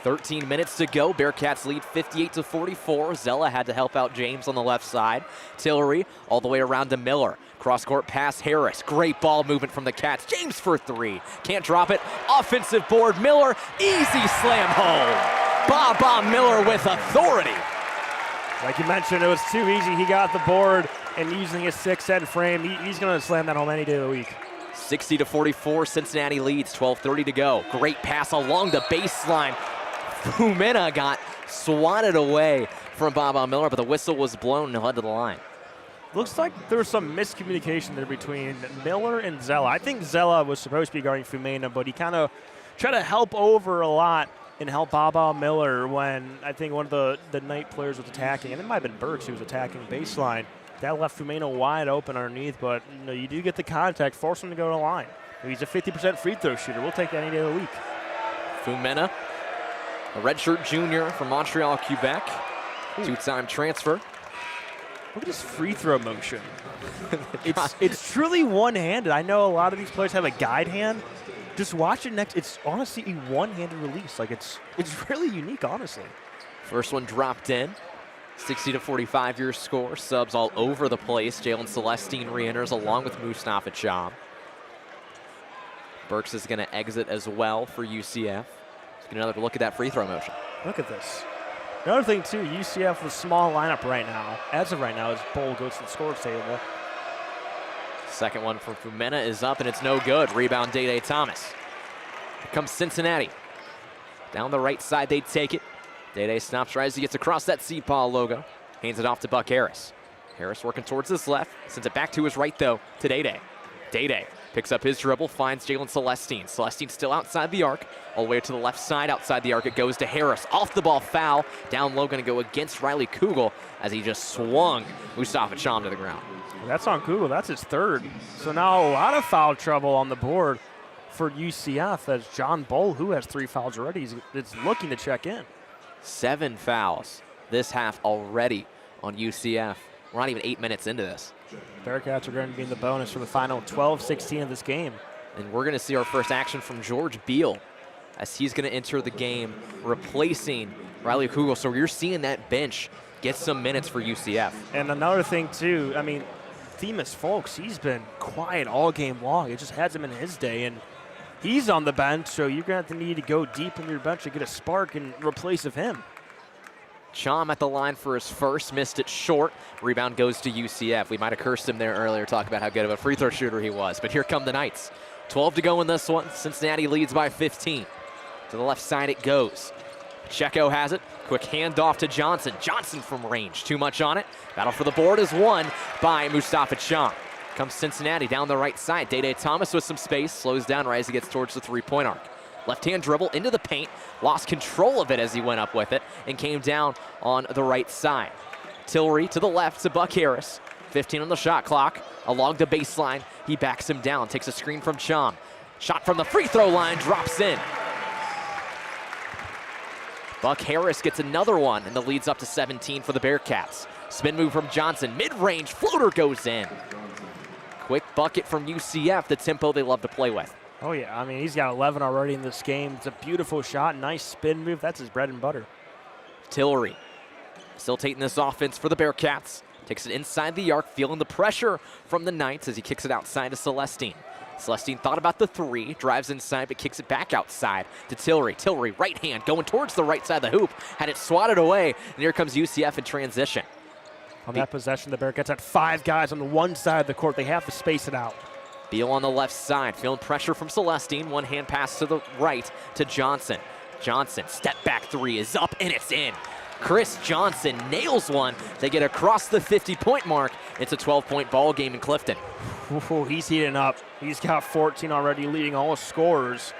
13 minutes to go. Bearcats lead 58-44. Zella had to help out James on the left side. Tillery all the way around to Miller. Cross-court pass, Harris. Great ball movement from the Cats. James for 3. Can't drop it. Offensive board, Miller. Easy slam home. Baba Miller with authority. Like you mentioned, it was too easy. He got the board, and using his 6'10" frame, he's going to slam that home any day of the week. 60-44, Cincinnati leads, 12:30 to go. Great pass along the baseline. Fumina got swatted away from Baba Miller, but the whistle was blown and led to the line. Looks like there was some miscommunication there between Miller and Zella. I think Zella was supposed to be guarding Fumina, but he kind of tried to help over a lot and help Baba Miller when I think one of the Knight players was attacking, and it might have been Burks who was attacking baseline. That left Fumina wide open underneath, but you do get the contact, force him to go to the line. He's a 50% free throw shooter. We'll take that any day of the week. Fumina, a redshirt junior from Montreal, Quebec. Two-time transfer. Look at his free throw motion. it's truly one-handed. I know a lot of these players have a guide hand. Just watch it next. It's honestly a one-handed release. Like it's really unique, honestly. First one dropped in. 60-45 your score. Subs all over the place. Jalen Celestine re-enters along with Mustafa Cham. Burks is going to exit as well for UCF. Let's get another look at that free throw motion. Look at this. Another thing, too, UCF with small lineup right now. As of right now, as Bull goes to the scores table. Second one from Fumina is up, and it's no good. Rebound, Day Thomas. Here comes Cincinnati. Down the right side, they take it. Day stops right as he gets across that CPAW logo. Hands it off to Buck Harris. Harris working towards his left. Sends it back to his right, though, to Day. Day picks up his dribble, finds Jalen Celestine. Celestine still outside the arc. All the way to the left side, outside the arc, it goes to Harris. Off the ball foul. Down low, going to go against Riley Kugel as he just swung Mustafa Cham to the ground. That's on Kugel. That's his third. So now a lot of foul trouble on the board for UCF as John Bull, who has 3 fouls already, is looking to check in. 7 fouls this half already on UCF. We're not even 8 minutes into this. Bearcats are going to be in the bonus for the final 12-16 of this game. And we're going to see our first action from George Beal as he's going to enter the game replacing Riley Kugel. So you're seeing that bench get some minutes for UCF. And another thing, too, I mean, Themis Folks, he's been quiet all game long. It just hasn't been his day. And he's on the bench, so you're going to have to need to go deep in your bench to get a spark in replace of him. Cham at the line for his first, missed it short. Rebound goes to UCF. We might have cursed him there earlier, talking about how good of a free throw shooter he was. But here come the Knights. 12 to go in this one. Cincinnati leads by 15. To the left side it goes. Pacheco has it. Quick handoff to Johnson. Johnson from range. Too much on it. Battle for the board is won by Mustafa Cham. Comes Cincinnati down the right side. Day Thomas with some space. Slows down right as he gets towards the three-point arc. Left-hand dribble into the paint. Lost control of it as he went up with it and came down on the right side. Tillery to the left to Buck Harris. 15 on the shot clock. Along the baseline, he backs him down. Takes a screen from Cham. Shot from the free throw line, drops in. Buck Harris gets another one, and the lead's up to 17 for the Bearcats. Spin move from Johnson. Mid-range floater goes in. Quick bucket from UCF, the tempo they love to play with. Oh, yeah. I mean, he's got 11 already in this game. It's a beautiful shot. Nice spin move. That's his bread and butter. Tillery still taking this offense for the Bearcats. Takes it inside the arc, feeling the pressure from the Knights as he kicks it outside to Celestine. Celestine thought about the three, drives inside, but kicks it back outside to Tillery. Tillery, right hand, going towards the right side of the hoop, had it swatted away, and here comes UCF in transition. On that possession, the Bearcats had 5 guys on the one side of the court. They have to space it out. Beal on the left side, feeling pressure from Celestine. One hand pass to the right to Johnson. Johnson, step back three is up, and it's in. Chris Johnson nails one to get across the 50-point mark. It's a 12-point ball game in Clifton. Ooh, he's heating up. He's got 14 already, leading all scorers.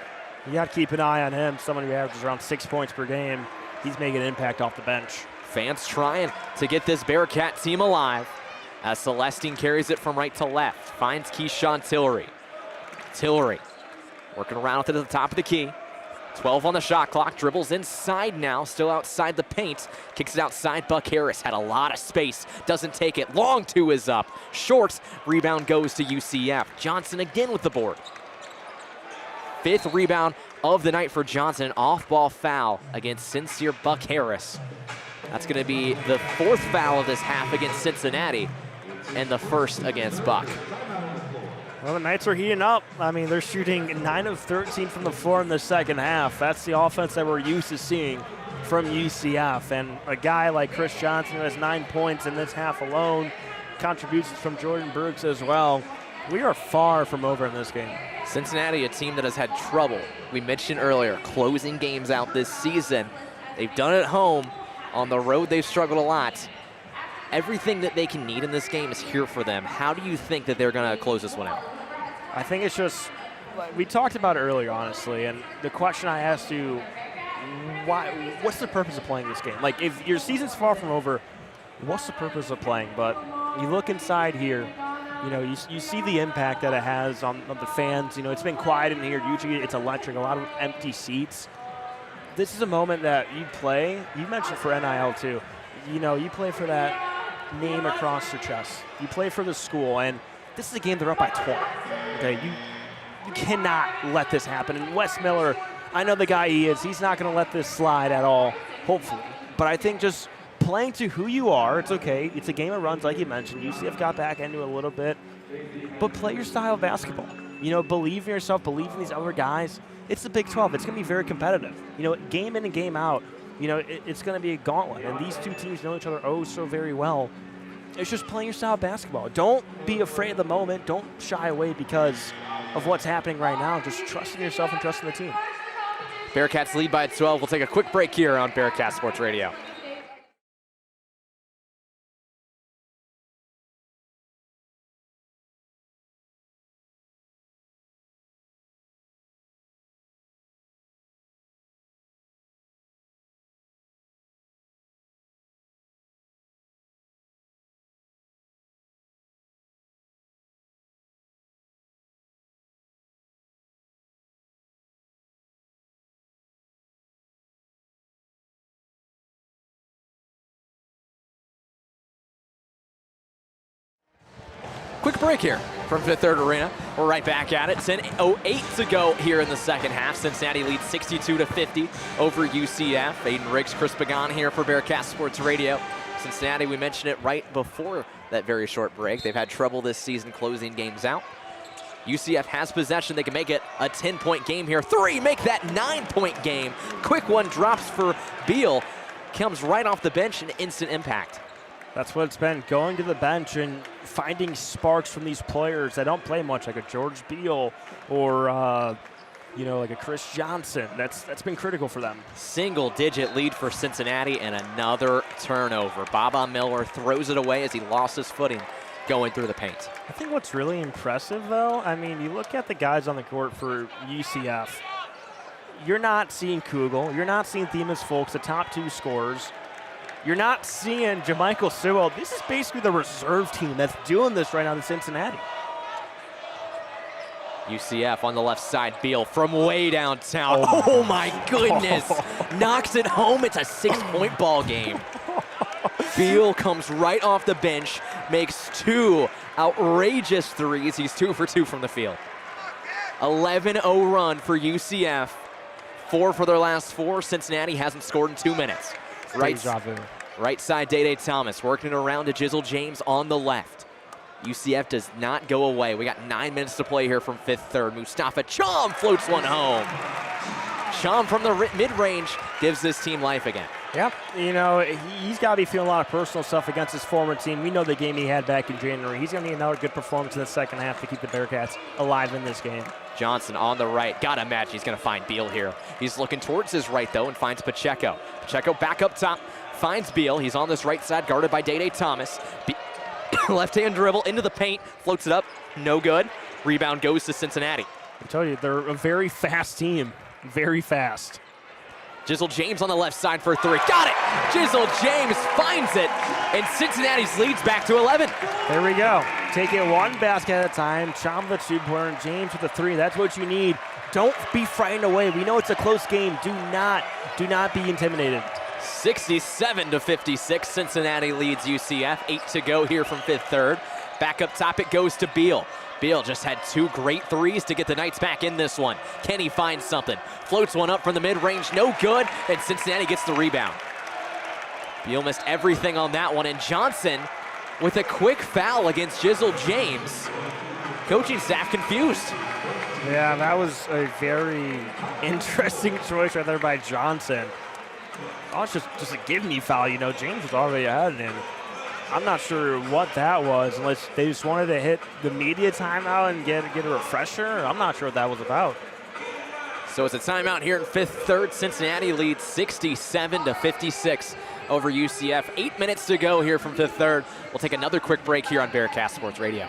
You got to keep an eye on him. Someone who averages around 6 points per game. He's making an impact off the bench. Fans trying to get this Bearcat team alive as Celestine carries it from right to left. Finds Keyshawn Tillery. Tillery working around to the top of the key. 12 on the shot clock, dribbles inside now, still outside the paint. Kicks it outside, Buck Harris had a lot of space, doesn't take it. Long two is up, short, rebound goes to UCF. Johnson again with the board. 5th rebound of the night for Johnson, an off-ball foul against Sincere Buck Harris. That's gonna be the 4th foul of this half against Cincinnati, and the 1st against Buck. Well, the Knights are heating up. I mean, they're shooting 9 of 13 from the floor in the second half. That's the offense that we're used to seeing from UCF. And a guy like Chris Johnson, who has 9 points in this half alone, contributions from Jordan Brooks as well. We are far from over in this game. Cincinnati, a team that has had trouble, we mentioned earlier, closing games out this season. They've done it at home. On the road, they've struggled a lot. Everything that they can need in this game is here for them. How do you think that they're going to close this one out? I think it's just, we talked about it earlier, honestly, and the question I asked you, what's the purpose of playing this game? Like, if your season's far from over, what's the purpose of playing? But you look inside here, you know, you see the impact that it has on the fans. You know, it's been quiet in here. Usually it's electric, a lot of empty seats. This is a moment that you play. You mentioned for NIL too. You know, you play for that name across your chest. You play for the school, and this is a game they're up by 20. Okay, you cannot let this happen. And Wes Miller, I know the guy he is. He's not going to let this slide at all, hopefully. But I think just playing to who you are, it's okay. It's a game of runs, like you mentioned. UCF got back into it a little bit. But play your style of basketball. You know, believe in yourself, believe in these other guys. It's the Big 12. It's going to be very competitive. You know, game in and game out, you know, it's going to be a gauntlet. And these two teams know each other oh so very well. It's just playing your style of basketball. Don't be afraid of the moment. Don't shy away because of what's happening right now. Just trust in yourself and trust in the team. Bearcats lead by 12. We'll take a quick break here on Bearcat Sports Radio. Quick break here from Fifth Third Arena. We're right back at it. 10:08 to go here in the second half. Cincinnati leads 62-50 over UCF. Aidan Riggs, Chris Pagan here for Bearcat Sports Radio. Cincinnati, we mentioned it right before that very short break. They've had trouble this season closing games out. UCF has possession. They can make it a 10-point game here. 3, make that 9-point game. Quick one drops for Beal. Comes right off the bench, an instant impact. That's what it's been, going to the bench and finding sparks from these players that don't play much, like a George Beal or, you know, like a Chris Johnson. That's been critical for them. Single-digit lead for Cincinnati and another turnover. Baba Miller throws it away as he lost his footing going through the paint. I think what's really impressive, though, I mean, you look at the guys on the court for UCF. You're not seeing Kugel. You're not seeing Themis Folks, the top 2 scorers. You're not seeing Jamichael Sewell. This is basically the reserve team that's doing this right now in Cincinnati. UCF on the left side, Beal from way downtown. Oh my goodness. Knocks it home. It's a 6-point ball game. Beal comes right off the bench, makes 2 outrageous threes. He's 2 for 2 from the field. 11-0 run for UCF. 4 for their last 4. Cincinnati hasn't scored in 2 minutes. Right side, Day Thomas working it around to Jizzle James on the left. UCF does not go away. We got 9 minutes to play here from 5th third. Mustafa Chom floats one home. Chom from the mid-range gives this team life again. Yep, you know, he's got to be feeling a lot of personal stuff against his former team. We know the game he had back in January. He's going to need another good performance in the second half to keep the Bearcats alive in this game. Johnson on the right. Got to imagine he's going to find Beal here. He's looking towards his right, though, and finds Pacheco. Pacheco back up top, finds Beal. He's on this right side, guarded by Day Thomas. Left-hand dribble into the paint, floats it up, no good. Rebound goes to Cincinnati. I tell you, they're a very fast team, very fast. Jizzle James on the left side for 3. Got it! Jizzle James finds it, and Cincinnati's leads back to 11. There we go. Take it one basket at a time. Chom the 2-pointer, James with the 3. That's what you need. Don't be frightened away. We know it's a close game. Do not be intimidated. 67-56, Cincinnati leads UCF. 8 to go here from 5th third. Back up top, it goes to Beal. Beal just had 2 great threes to get the Knights back in this one. Can he find something? Floats one up from the mid-range, no good, and Cincinnati gets the rebound. Beal missed everything on that one, and Johnson with a quick foul against Jizzle James. Coaching staff confused. Yeah, that was a very interesting choice right there by Johnson. Oh, it's just a give-me foul, you know. James was already ahead, and I'm not sure what that was, unless they just wanted to hit the media timeout and get a refresher. I'm not sure what that was about. So it's a timeout here in 5th third. Cincinnati leads 67-56 over UCF. 8 minutes to go here from 5th third. We'll take another quick break here on Bearcat Sports Radio.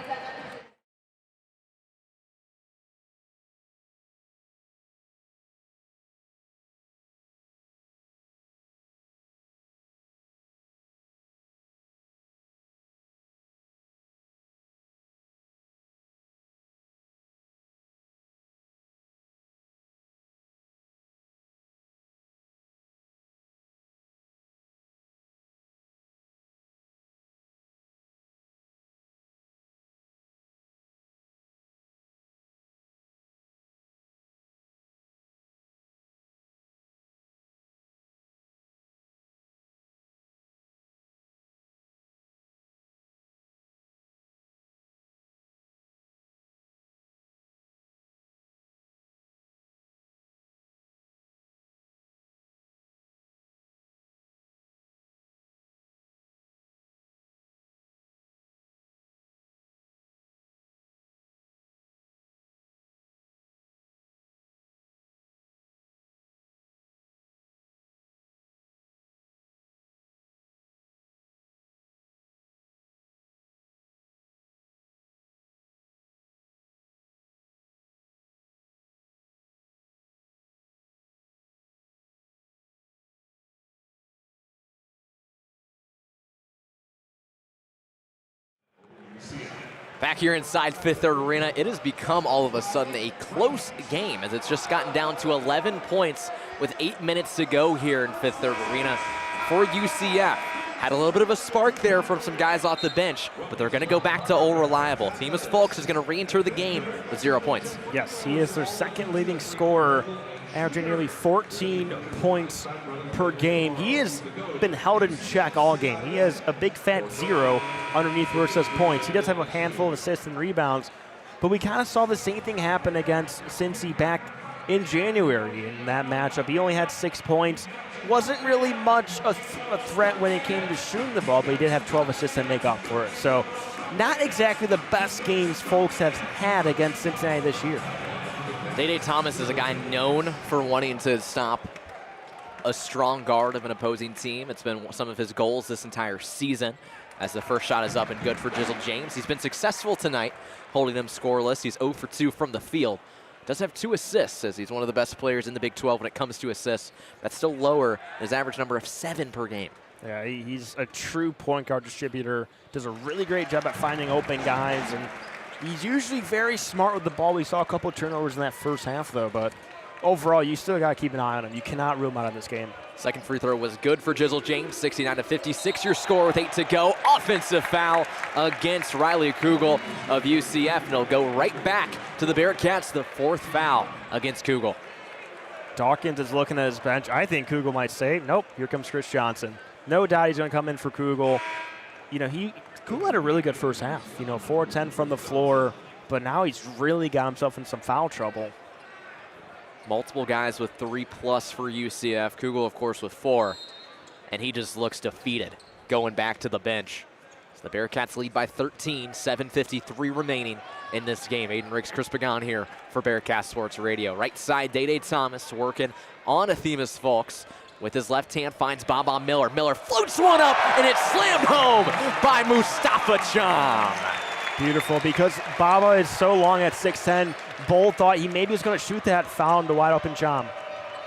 Back here inside 5th Third Arena, it has become all of a sudden a close game as it's just gotten down to 11 points with 8 minutes to go here in 5th Third Arena for UCF. Had a little bit of a spark there from some guys off the bench, but they're going to go back to old reliable. Themus Fulks is going to re-enter the game with 0 points. Yes, he is their second leading scorer, averaging nearly 14 points per game. He has been held in check all game. He has a big fat 0 underneath where it says points. He does have a handful of assists and rebounds, but we kind of saw the same thing happen against Cincy back in January in that matchup. He only had 6 points. Wasn't really much a threat when it came to shooting the ball, but he did have 12 assists to make up for it. So not exactly the best games folks have had against Cincinnati this year. Day Thomas is a guy known for wanting to stop a strong guard of an opposing team. It's been some of his goals this entire season. As the first shot is up and good for Jizzle James. He's been successful tonight, holding them scoreless. He's 0 for 2 from the field. Does have 2 assists, as he's one of the best players in the Big 12 when it comes to assists. That's still lower than his average number of 7 per game. Yeah, he's a true point guard distributor. Does a really great job at finding open guys, and he's usually very smart with the ball. We saw a couple of turnovers in that first half, though, but overall, you still got to keep an eye on him. You cannot rule him out of this game. Second free throw was good for Jizzle James, 69-56. Your score with 8 to go. Offensive foul against Riley Kugel of UCF, and it'll go right back to the Bearcats, the 4th foul against Kugel. Dawkins is looking at his bench. I think Kugel might say, nope, here comes Chris Johnson. No doubt he's going to come in for Kugel. You know, Kugel had a really good first half. You know, 4-10 from the floor, but now he's really got himself in some foul trouble. Multiple guys with 3+ for UCF. Kugel, of course, with 4. And he just looks defeated going back to the bench. So the Bearcats lead by 13, 7:53 remaining in this game. Aidan Riggs, Chris Pagan here for Bearcat Sports Radio. Right side, Day Thomas working on Athemus Folks. With his left hand, finds Baba Miller. Miller floats one up, and it's slammed home by Mustafa Cham. Beautiful, because Baba is so long at 6'10", Bull thought he maybe was going to shoot that, foul into wide open Cham.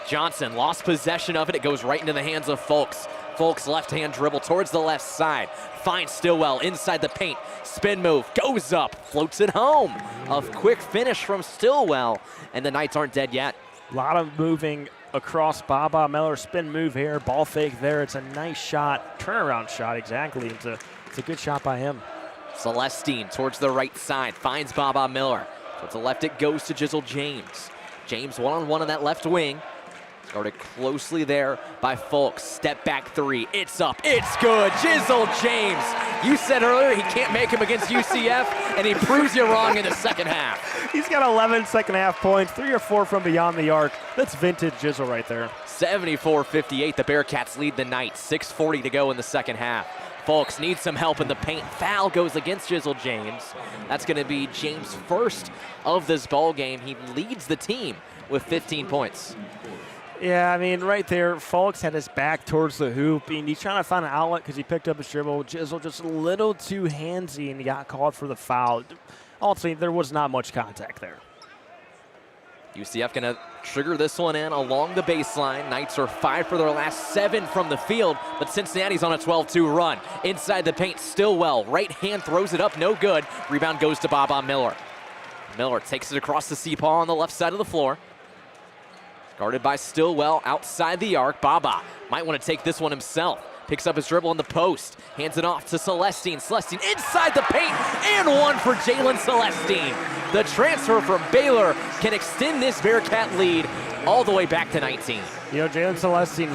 Johnson lost possession of it. It goes right into the hands of Folks. Folks left hand dribble towards the left side. Finds Stillwell inside the paint. Spin move, goes up, floats it home. A quick finish from Stillwell, and the Knights aren't dead yet. A lot of moving across Baba Miller, spin move here, ball fake there. It's a nice shot, turnaround shot, exactly. It's a good shot by him. Celestine towards the right side, finds Baba Miller. Towards the left it goes to Jizzle James. James one-on-one on that left wing. Guarded closely there by Folks. Step back 3, it's up, it's good. Jizzle James. You said earlier he can't make him against UCF, and he proves you wrong in the second half. He's got 11 second half points, 3 or 4 from beyond the arc. That's vintage Jizzle right there. 74-58, the Bearcats lead the Knights. 6:40 to go in the second half. Folks needs some help in the paint. Foul goes against Jizzle James. That's going to be James' first of this ball game. He leads the team with 15 points. Yeah, I mean, right there, Folks had his back towards the hoop, and he's trying to find an outlet because he picked up his dribble. Jizzle just a little too handsy, and he got called for the foul. Ultimately, there was not much contact there. UCF going to trigger this one in along the baseline. Knights are 5 for their last 7 from the field, but Cincinnati's on a 12-2 run. Inside the paint, Stillwell, right hand throws it up, no good. Rebound goes to Baba Miller. Miller takes it across the C-paw on the left side of the floor. Guarded by Stillwell outside the arc. Baba might want to take this one himself. Picks up his dribble in the post. Hands it off to Celestine. Celestine inside the paint, and one for Jalen Celestine. The transfer from Baylor can extend this Bearcat lead all the way back to 19. You know, Jalen Celestine,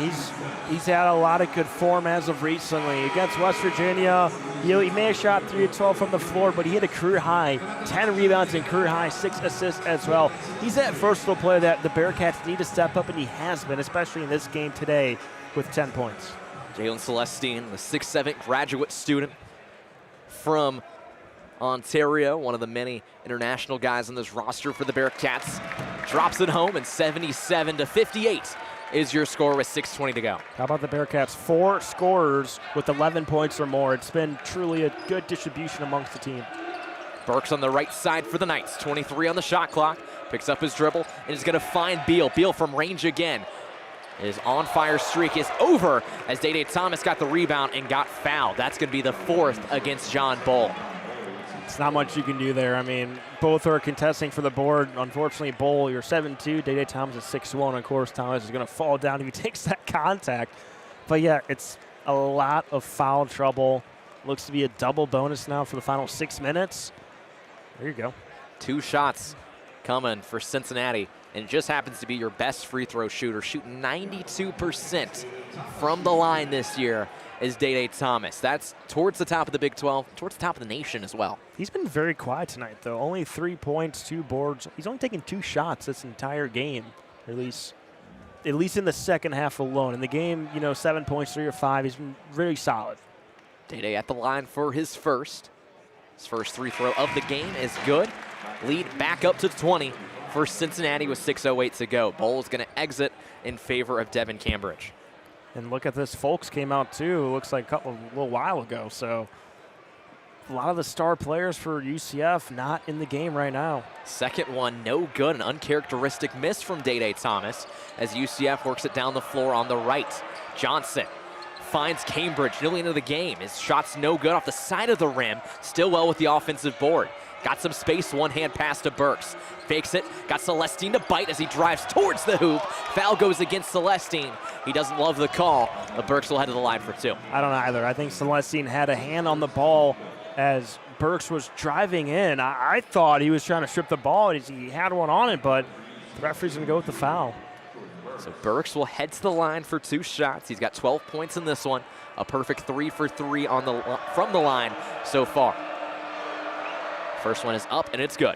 he's had a lot of good form as of recently. Against West Virginia, you know, he may have shot 3 of 12 from the floor, but he had a career high, 10 rebounds and career high, 6 assists as well. He's that versatile player that the Bearcats need to step up, and he has been, especially in this game today with 10 points. Jalen Celestine, the 6'7" graduate student from Ontario, one of the many international guys on this roster for the Bearcats, drops it home, and 77-58 is your score with 6:20 to go. How about the Bearcats? 4 scorers with 11 points or more. It's been truly a good distribution amongst the team. Burks on the right side for the Knights, 23 on the shot clock, picks up his dribble, and is going to find Beal. Beal from range again. His on-fire streak is over as Day Thomas got the rebound and got fouled. That's going to be the 4th against John Bull. It's not much you can do there. I mean, both are contesting for the board. Unfortunately, Bull, you're 7'2", Day Thomas is 6'1". Of course, Thomas is going to fall down if he takes that contact. But yeah, it's a lot of foul trouble. Looks to be a double bonus now for the final 6 minutes. There you go. 2 shots coming for Cincinnati, and it just happens to be your best free throw shooter, shooting 92% from the line this year is Day Thomas. That's towards the top of the Big 12, towards the top of the nation as well. He's been very quiet tonight, though. Only 3 points, 2 boards. He's only taken 2 shots this entire game, at least in the second half alone. In the game, you know, 7 points, 3 or 5. He's been really solid. Day at the line for his first. His first free throw of the game is good. Lead back up to 20 for Cincinnati with 6:08 to go. Bull is going to exit in favor of Devin Cambridge. And look at this. Folks came out too. It looks like a little while ago. So a lot of the star players for UCF not in the game right now. Second one, no good. An uncharacteristic miss from Day Thomas as UCF works it down the floor on the right. Johnson finds Cambridge nearly into the game. His shot's no good off the side of the rim. Stillwell with the offensive board. Got some space, one-hand pass to Burks. Fakes it, got Celestine to bite as he drives towards the hoop. Foul goes against Celestine. He doesn't love the call, but Burks will head to the line for 2. I don't either. I think Celestine had a hand on the ball as Burks was driving in. I thought he was trying to strip the ball. He had one on it, but the referee's going to go with the foul. So Burks will head to the line for 2 shots. He's got 12 points in this one. A perfect 3 for 3 from the line so far. First one is up, and it's good.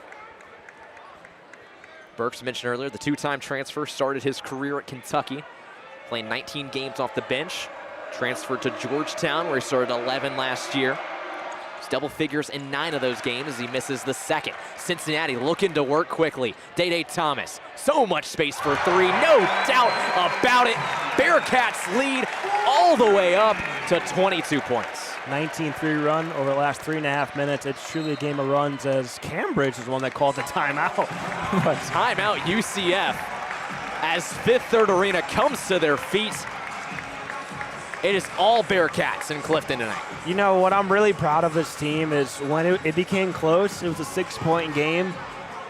Burks mentioned earlier, the 2-time transfer, started his career at Kentucky, playing 19 games off the bench. Transferred to Georgetown, where he started 11 last year. He's double figures in 9 of those games as he misses the second. Cincinnati looking to work quickly. Day Thomas, so much space for 3, no doubt about it. Bearcats lead all the way up to 22 points. 19-3 run over the last 3.5 minutes. It's truly a game of runs, as Cambridge is the one that called the timeout. But timeout UCF as Fifth Third Arena comes to their feet. It is all Bearcats in Clifton tonight. You know, what I'm really proud of this team is when it became close, it was a 6-point game,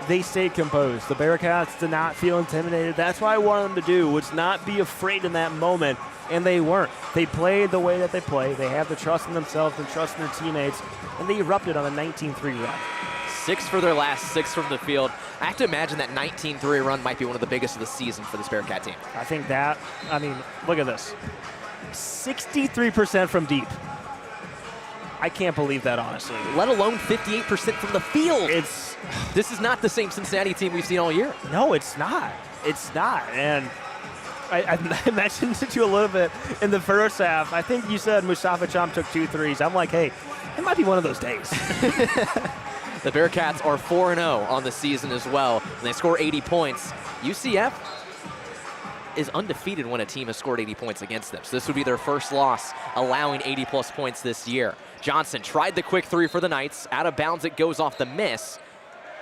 they stayed composed. The Bearcats did not feel intimidated. That's what I wanted them to do, was not be afraid in that moment, and they weren't. They played the way that they play. They have the trust in themselves and trust in their teammates, and they erupted on a 19-3 run. 6 for their last 6 from the field. I have to imagine that 19-3 run might be one of the biggest of the season for this Bearcat team. I think that, I mean, look at this. 63% from deep. I can't believe that, honestly. Let alone 58% from the field. This is not the same Cincinnati team we've seen all year. No, it's not. It's not. And I mentioned it to you a little bit in the first half. I think you said Mustafa Cham took 2 threes. I'm like, hey, it might be one of those days. The Bearcats are 4-0 on the season as well, and they score 80 points. UCF is undefeated when a team has scored 80 points against them. So this would be their first loss, allowing 80-plus points this year. Johnson tried the quick 3 for the Knights. Out of bounds, it goes off the miss.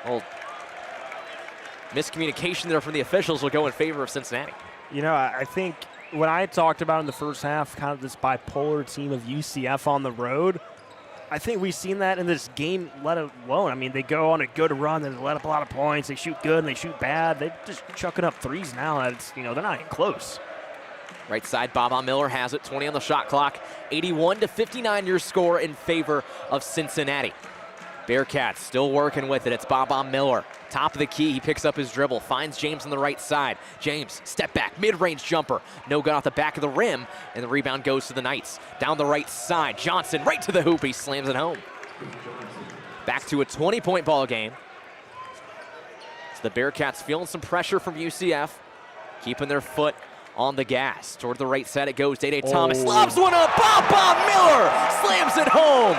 Well, miscommunication there from the officials will go in favor of Cincinnati. You know, I think when I talked about in the first half, kind of this bipolar team of UCF on the road, I think we've seen that in this game, let alone. I mean, they go on a good run, they let up a lot of points, they shoot good and they shoot bad. They're just chucking up threes now. It's, you know, they're not even close. Right side, Baba Miller has it, 20 on the shot clock. 81-59 your score in favor of Cincinnati. Bearcats still working with it. It's Baba Miller. Top of the key, he picks up his dribble, finds James on the right side. James, step back, mid-range jumper. No good off the back of the rim, and the rebound goes to the Knights. Down the right side, Johnson right to the hoop, he slams it home. Back to a 20-point ball game. So the Bearcats feeling some pressure from UCF, keeping their foot on the gas. Toward the right side it goes. Day Thomas lobs one up. Baba Miller slams it home.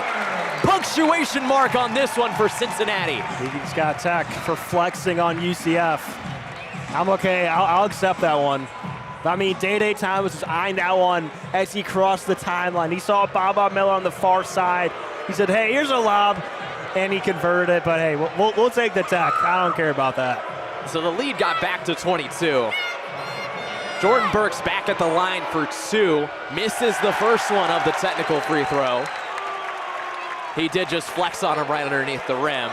Punctuation mark on this one for Cincinnati. He's got tech for flexing on UCF. I'm okay. I'll accept that one. I mean, Day Thomas was eyeing that one as he crossed the timeline. He saw Baba Miller on the far side. He said, hey, here's a lob. And he converted it. But, hey, we'll take the tech. I don't care about that. So the lead got back to 22. Jordan Burks back at the line for 2. Misses the first one of the technical free throw. He did just flex on him right underneath the rim.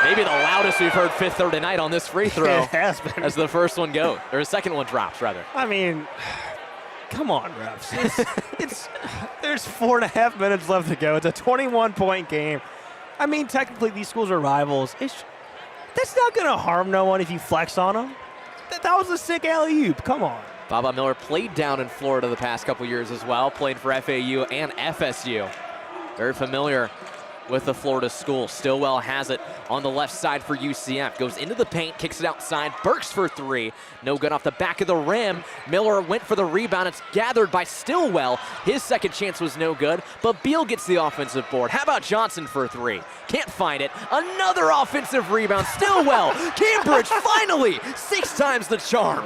Maybe the loudest we've heard Fifth Third tonight on this free throw. It has been. As the first one goes, or the second one drops, rather. I mean, come on, refs. There's 4.5 minutes left to go. It's a 21-point game. I mean, technically, these schools are rivals. That's not going to harm no one if you flex on them. That was a sick alley-oop. Come on. Baba Miller played down in Florida the past couple years as well. Played for FAU and FSU. Very familiar with the Florida school. Stillwell has it on the left side for UCF. Goes into the paint, kicks it outside. Burks for 3. No good off the back of the rim. Miller went for the rebound. It's gathered by Stillwell. His second chance was no good, but Beal gets the offensive board. How about Johnson for 3? Can't find it. Another offensive rebound. Stillwell. Cambridge finally 6 times the charm.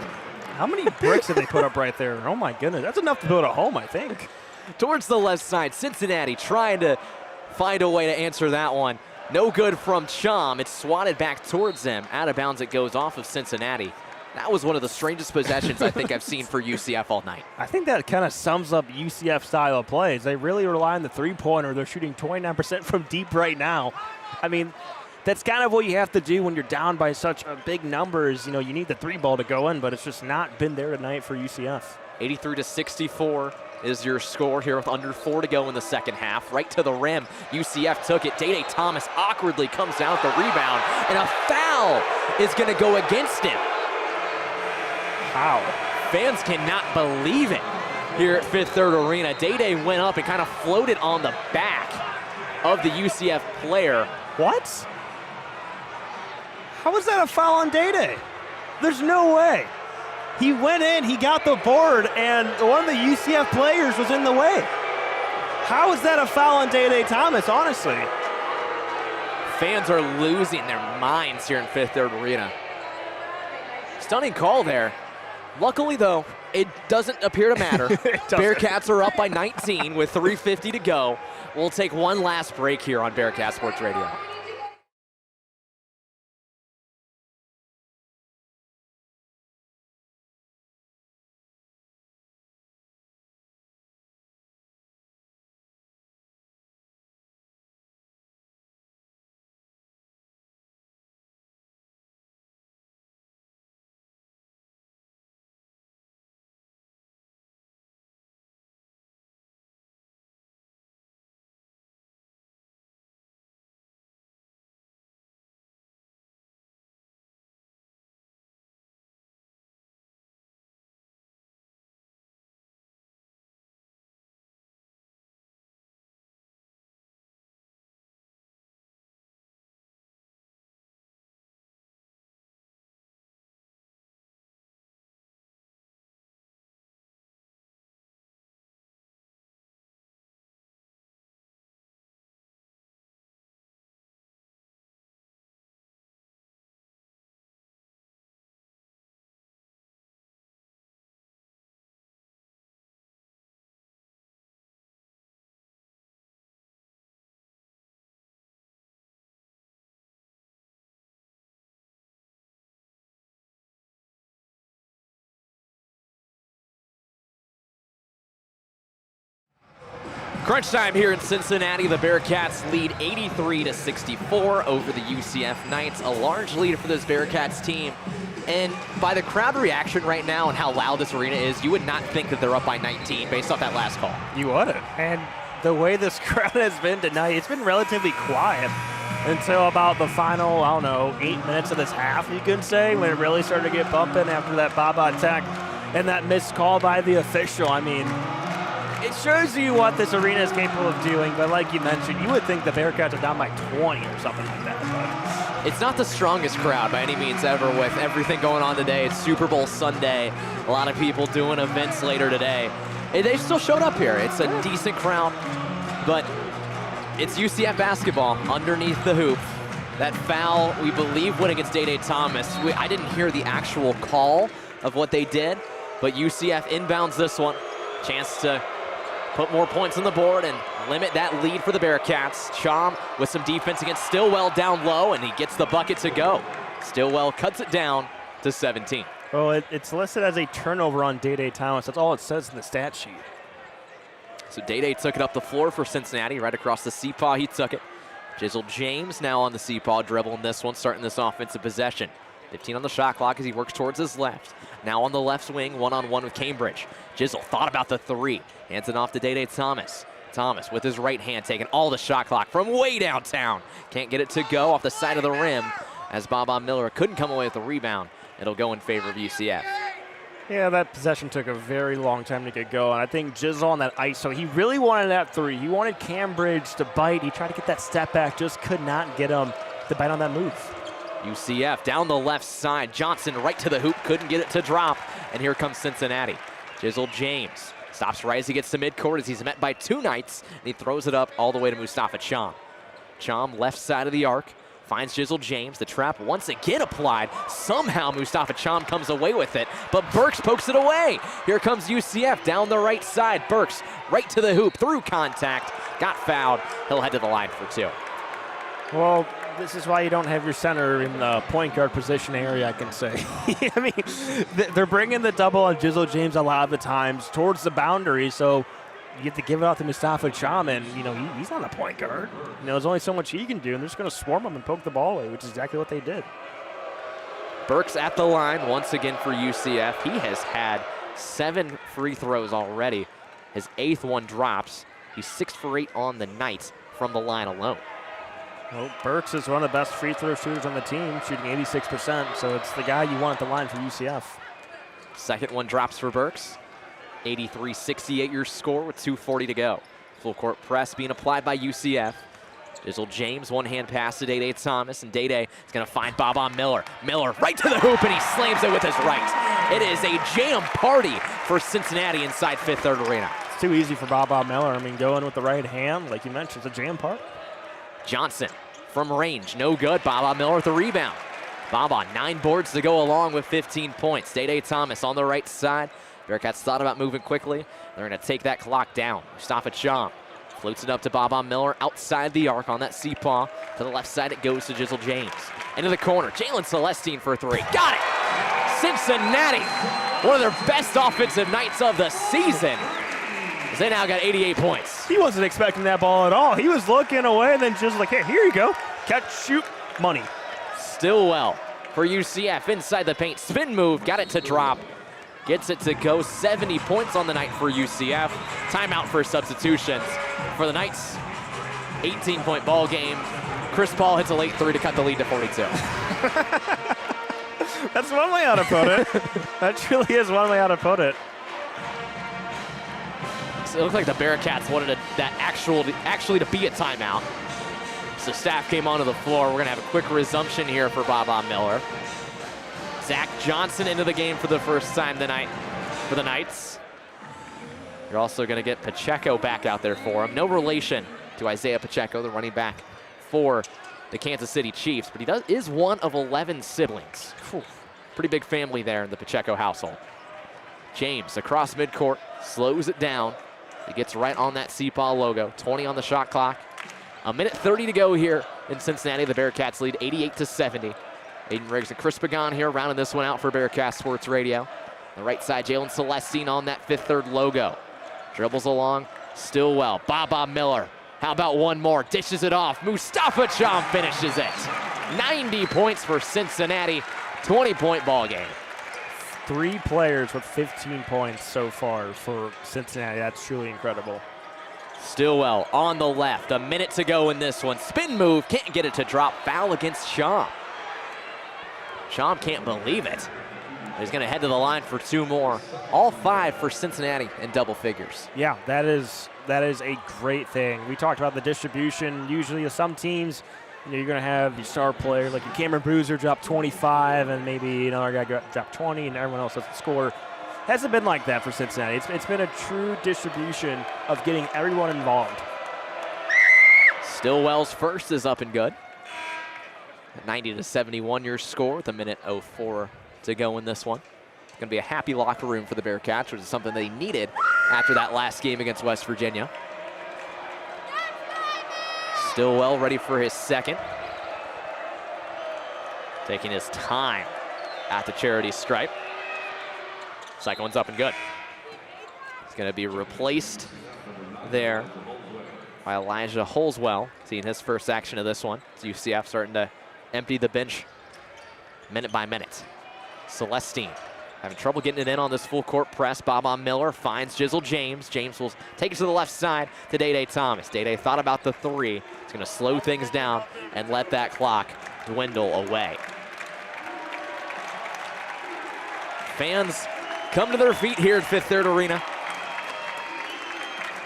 How many bricks did they put up right there? Oh, my goodness. That's enough to build a home, I think. Towards the left side, Cincinnati trying to find a way to answer that one. No good from Cham. It's swatted back towards them. Out of bounds it goes off of Cincinnati. That was one of the strangest possessions I think I've seen for UCF all night. I think that kind of sums up UCF style of plays. They really rely on the three-pointer. They're shooting 29% from deep right now. I mean, that's kind of what you have to do when you're down by such a big numbers. You know, you need the three ball to go in, but it's just not been there tonight for UCF. 83-64 is your score here with under 4 to go in the second half. Right to the rim, UCF took it. Day Thomas awkwardly comes down with the rebound, and a foul is going to go against him. How? Fans cannot believe it here at Fifth Third Arena. Day went up and kind of floated on the back of the UCF player. What? How is that a foul on Day? There's no way. He went in, he got the board, and one of the UCF players was in the way. How is that a foul on Day Thomas, honestly? Fans are losing their minds here in Fifth Third Arena. Stunning call there. Luckily, though, it doesn't appear to matter. Bearcats are up by 19 with 3:50 to go. We'll take one last break here on Bearcat Sports Radio. Crunch time here in Cincinnati. The Bearcats lead 83-64 over the UCF Knights. A large lead for this Bearcats team. And by the crowd reaction right now and how loud this arena is, you would not think that they're up by 19 based off that last call. You wouldn't. And the way this crowd has been tonight, it's been relatively quiet until about the final, I don't know, 8 minutes of this half, you could say, when it really started to get bumping after that Baba attack and that missed call by the official. I mean, it shows you what this arena is capable of doing, but like you mentioned, you would think the Bearcats are down by 20 or something like that. But it's not the strongest crowd by any means ever with everything going on today. It's Super Bowl Sunday. A lot of people doing events later today. And they still showed up here. It's a decent crowd, but it's UCF basketball underneath the hoop. That foul, we believe, went against Day Thomas. I didn't hear the actual call of what they did, but UCF inbounds this one. Chance to put more points on the board and limit that lead for the Bearcats. Chom with some defense against Stillwell down low, and he gets the bucket to go. Stillwell cuts it down to 17. Well, it's listed as a turnover on Day Thomas. That's all it says in the stat sheet. So Day took it up the floor for Cincinnati, right across the C-paw. He took it. Jizzle James now on the C-paw, dribbling this one, starting this offensive possession. 15 on the shot clock as he works towards his left. Now on the left wing, one-on-one with Cambridge. Jizzle thought about the three. Hands it off to Day Thomas. Thomas with his right hand taking all the shot clock from way downtown. Can't get it to go off the side of the rim as Baba Miller couldn't come away with the rebound. It'll go in favor of UCF. Yeah, that possession took a very long time to get going. I think Jizzle on that ISO, he really wanted that three. He wanted Cambridge to bite. He tried to get that step back, just could not get him to bite on that move. UCF down the left side. Johnson right to the hoop, couldn't get it to drop. And here comes Cincinnati. Jizzle James stops right as he gets to midcourt as he's met by two Knights, and he throws it up all the way to Mustafa Chom. Chom left side of the arc, finds Jizzle James. The trap once again applied. Somehow Mustafa Chom comes away with it, but Burks pokes it away. Here comes UCF down the right side. Burks right to the hoop, through contact, got fouled. He'll head to the line for two. Well, This is why you don't have your center in the point guard position area, I can say. I mean, they're bringing the double on Jizzle James a lot of the times towards the boundary, so you get to give it out to Mustafa Cham, and, he's not a point guard. There's only so much he can do, and they're just going to swarm him and poke the ball away, which is exactly what they did. Burks at the line once again for UCF. He has had 7 free throws already. His 8th one drops. He's 6 for 8 on the night from the line alone. Well, Burks is one of the best free throw shooters on the team, shooting 86%, so it's the guy you want at the line for UCF. Second one drops for Burks. 83-68 your score with 2:40 to go. Full court press being applied by UCF. Jizzle James, one-hand pass to Day Thomas, and Day is going to find Baba Miller. Miller right to the hoop, and he slams it with his right. It is a jam party for Cincinnati inside Fifth Third Arena. It's too easy for Baba Miller. I mean, going with the right hand, like you mentioned, it's a jam party. Johnson from range, no good. Baba Miller with the rebound. Baba, 9 boards to go along with 15 points. Day Thomas on the right side. Bearcats thought about moving quickly. They're going to take that clock down. Mustafa Cham floats it up to Baba Miller outside the arc on that C-paw. To the left side, it goes to Jizzle James. Into the corner, Jalen Celestine for 3. Got it! Cincinnati, one of their best offensive nights of the season. They now got 88 points. He wasn't expecting that ball at all. He was looking away and then just like, hey, here you go. Catch, shoot, money. Stillwell for UCF inside the paint. Spin move, got it to drop. Gets it to go. 70 points on the night for UCF. Timeout for substitutions for the Knights. 18-point ball game. Chris Paul hits a late 3 to cut the lead to 42. That's one way how to put it. That truly is one way how to put it. So it looked like the Bearcats wanted that actually to be a timeout. So staff came onto the floor. We're going to have a quick resumption here for Baba Miller. Zach Johnson into the game for the first time tonight for the Knights. You're also going to get Pacheco back out there for him. No relation to Isaiah Pacheco, the running back for the Kansas City Chiefs, but he is one of 11 siblings. Whew. Pretty big family there in the Pacheco household. James across midcourt, slows it down. He gets right on that C-Paw logo. 20 on the shot clock. 1:30 to go here in Cincinnati. The Bearcats lead 88-70. Aidan Riggs and Chris Pagan here rounding this one out for Bearcat Sports Radio. On the right side, Jalen Celestine on that Fifth Third logo. Dribbles along, Stillwell. Baba Miller. How about one more? Dishes it off. Mustafa Cham finishes it. 90 points for Cincinnati. 20-point ball game. 3 players with 15 points so far for Cincinnati. That's truly incredible. Stillwell on the left. 1 minute to go in this one. Spin move. Can't get it to drop. Foul against Cham. Cham can't believe it. He's going to head to the line for 2 more. All 5 for Cincinnati in double figures. Yeah, that is a great thing. We talked about the distribution. Usually some teams, you're going to have the star player, like your Cameron Bruiser drop 25, and maybe another guy drop 20, and everyone else doesn't score. Hasn't been like that for Cincinnati. It's been a true distribution of getting everyone involved. Stillwell's first is up and good. 90-71 your score with 1:04 to go in this one. It's going to be a happy locker room for the Bearcats, which is something they needed after that last game against West Virginia. Stillwell ready for his second. Taking his time at the charity stripe. Second one's up and good. It's going to be replaced there by Elijah Holswell, seeing his first action of this one. It's UCF starting to empty the bench minute by minute. Celestine having trouble getting it in on this full court press. Baba Miller finds Jizzle James. James will take it to the left side to Day Thomas. Day thought about the 3. He's going to slow things down and let that clock dwindle away. Fans come to their feet here at Fifth Third Arena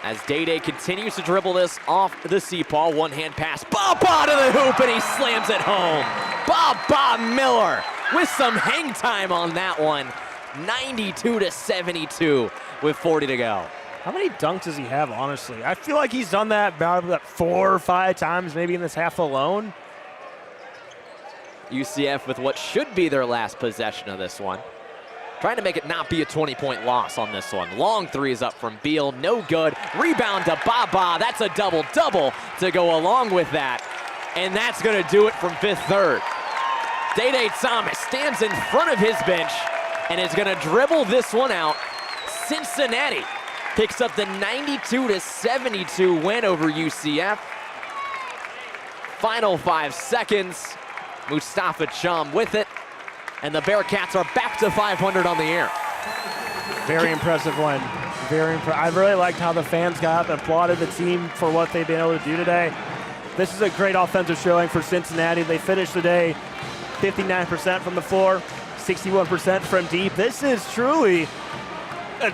as Day continues to dribble this off the C-Paw. One-hand pass. Baba to the hoop, and he slams it home. Baba Miller with some hang time on that one. 92-72 with 40 to go. How many dunks does he have, honestly? I feel like he's done that about 4 or 5 times maybe in this half alone. UCF with what should be their last possession of this one. Trying to make it not be a 20-point loss on this one. Long 3 is up from Beal, no good. Rebound to Baba, that's a double-double to go along with that. And that's going to do it from Fifth Third. Day Thomas stands in front of his bench and is going to dribble this one out. Cincinnati picks up the 92-72 win over UCF. Final 5 seconds. Mustafa Chum with it. And the Bearcats are back to 500 on the year. Very impressive win. I really liked how the fans got up and applauded the team for what they've been able to do today. This is a great offensive showing for Cincinnati. They finished the day 59% from the floor, 61% from deep. This is truly a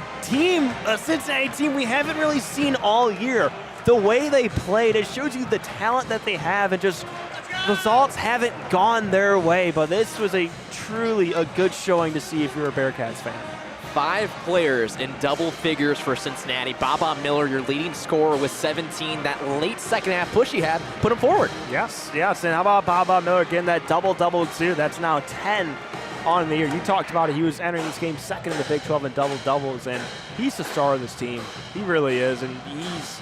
Cincinnati team we haven't really seen all year. The way they played, it shows you the talent that they have, and just results haven't gone their way. But this was truly a good showing to see if you're a Bearcats fan. 5 players in double figures for Cincinnati. Baba Miller, your leading scorer with 17. That late second half push he had put him forward. Yes. And how about Baba Miller getting that double-double too? That's now 10 on the year. You talked about it. He was entering this game second in the Big 12 in double-doubles, and he's the star of this team. He really is, and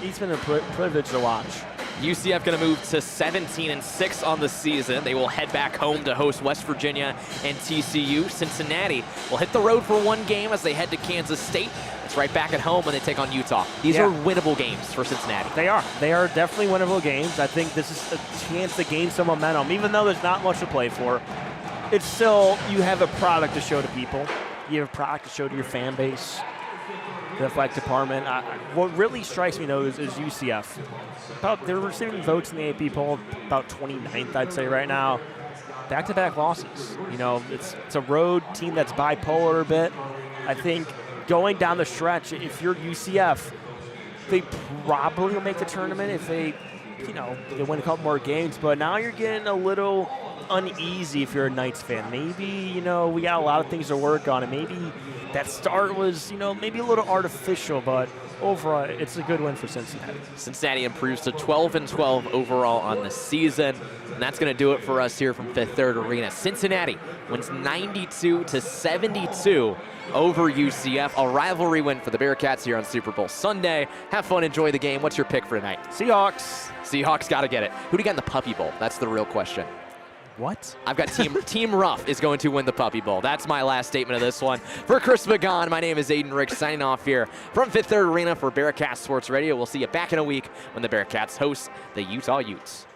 he's been a privilege to watch. UCF going to move to 17-6 on the season. They will head back home to host West Virginia and TCU. Cincinnati will hit the road for 1 game as they head to Kansas State. It's right back at home when they take on Utah. These are winnable games for Cincinnati. They are definitely winnable games. I think this is a chance to gain some momentum. Even though there's not much to play for, it's still, you have a product to show to people. You have a product to show to your fan base, the athletic department. What really strikes me, though, is UCF. They're receiving votes in the AP poll, about 29th, I'd say, right now. Back-to-back losses. It's a road team that's bipolar a bit. I think going down the stretch, if you're UCF, they probably will make the tournament if they win a couple more games. But now you're getting a little uneasy if you're a Knights fan. Maybe, we got a lot of things to work on, and maybe that start was, maybe a little artificial, but overall, it's a good win for Cincinnati. Cincinnati improves to 12-12 overall on the season, and that's going to do it for us here from Fifth Third Arena. Cincinnati wins 92-72 over UCF, a rivalry win for the Bearcats here on Super Bowl Sunday. Have fun, enjoy the game. What's your pick for tonight? Seahawks. Seahawks got to get it. Who do you got in the Puppy Bowl? That's the real question. What? I've got Team Rough is going to win the Puppy Bowl. That's my last statement of this one. For Chris Pagan, my name is Aidan Riggs, signing off here from Fifth Third Arena for Bearcats Sports Radio. We'll see you back in a week when the Bearcats host the Utah Utes.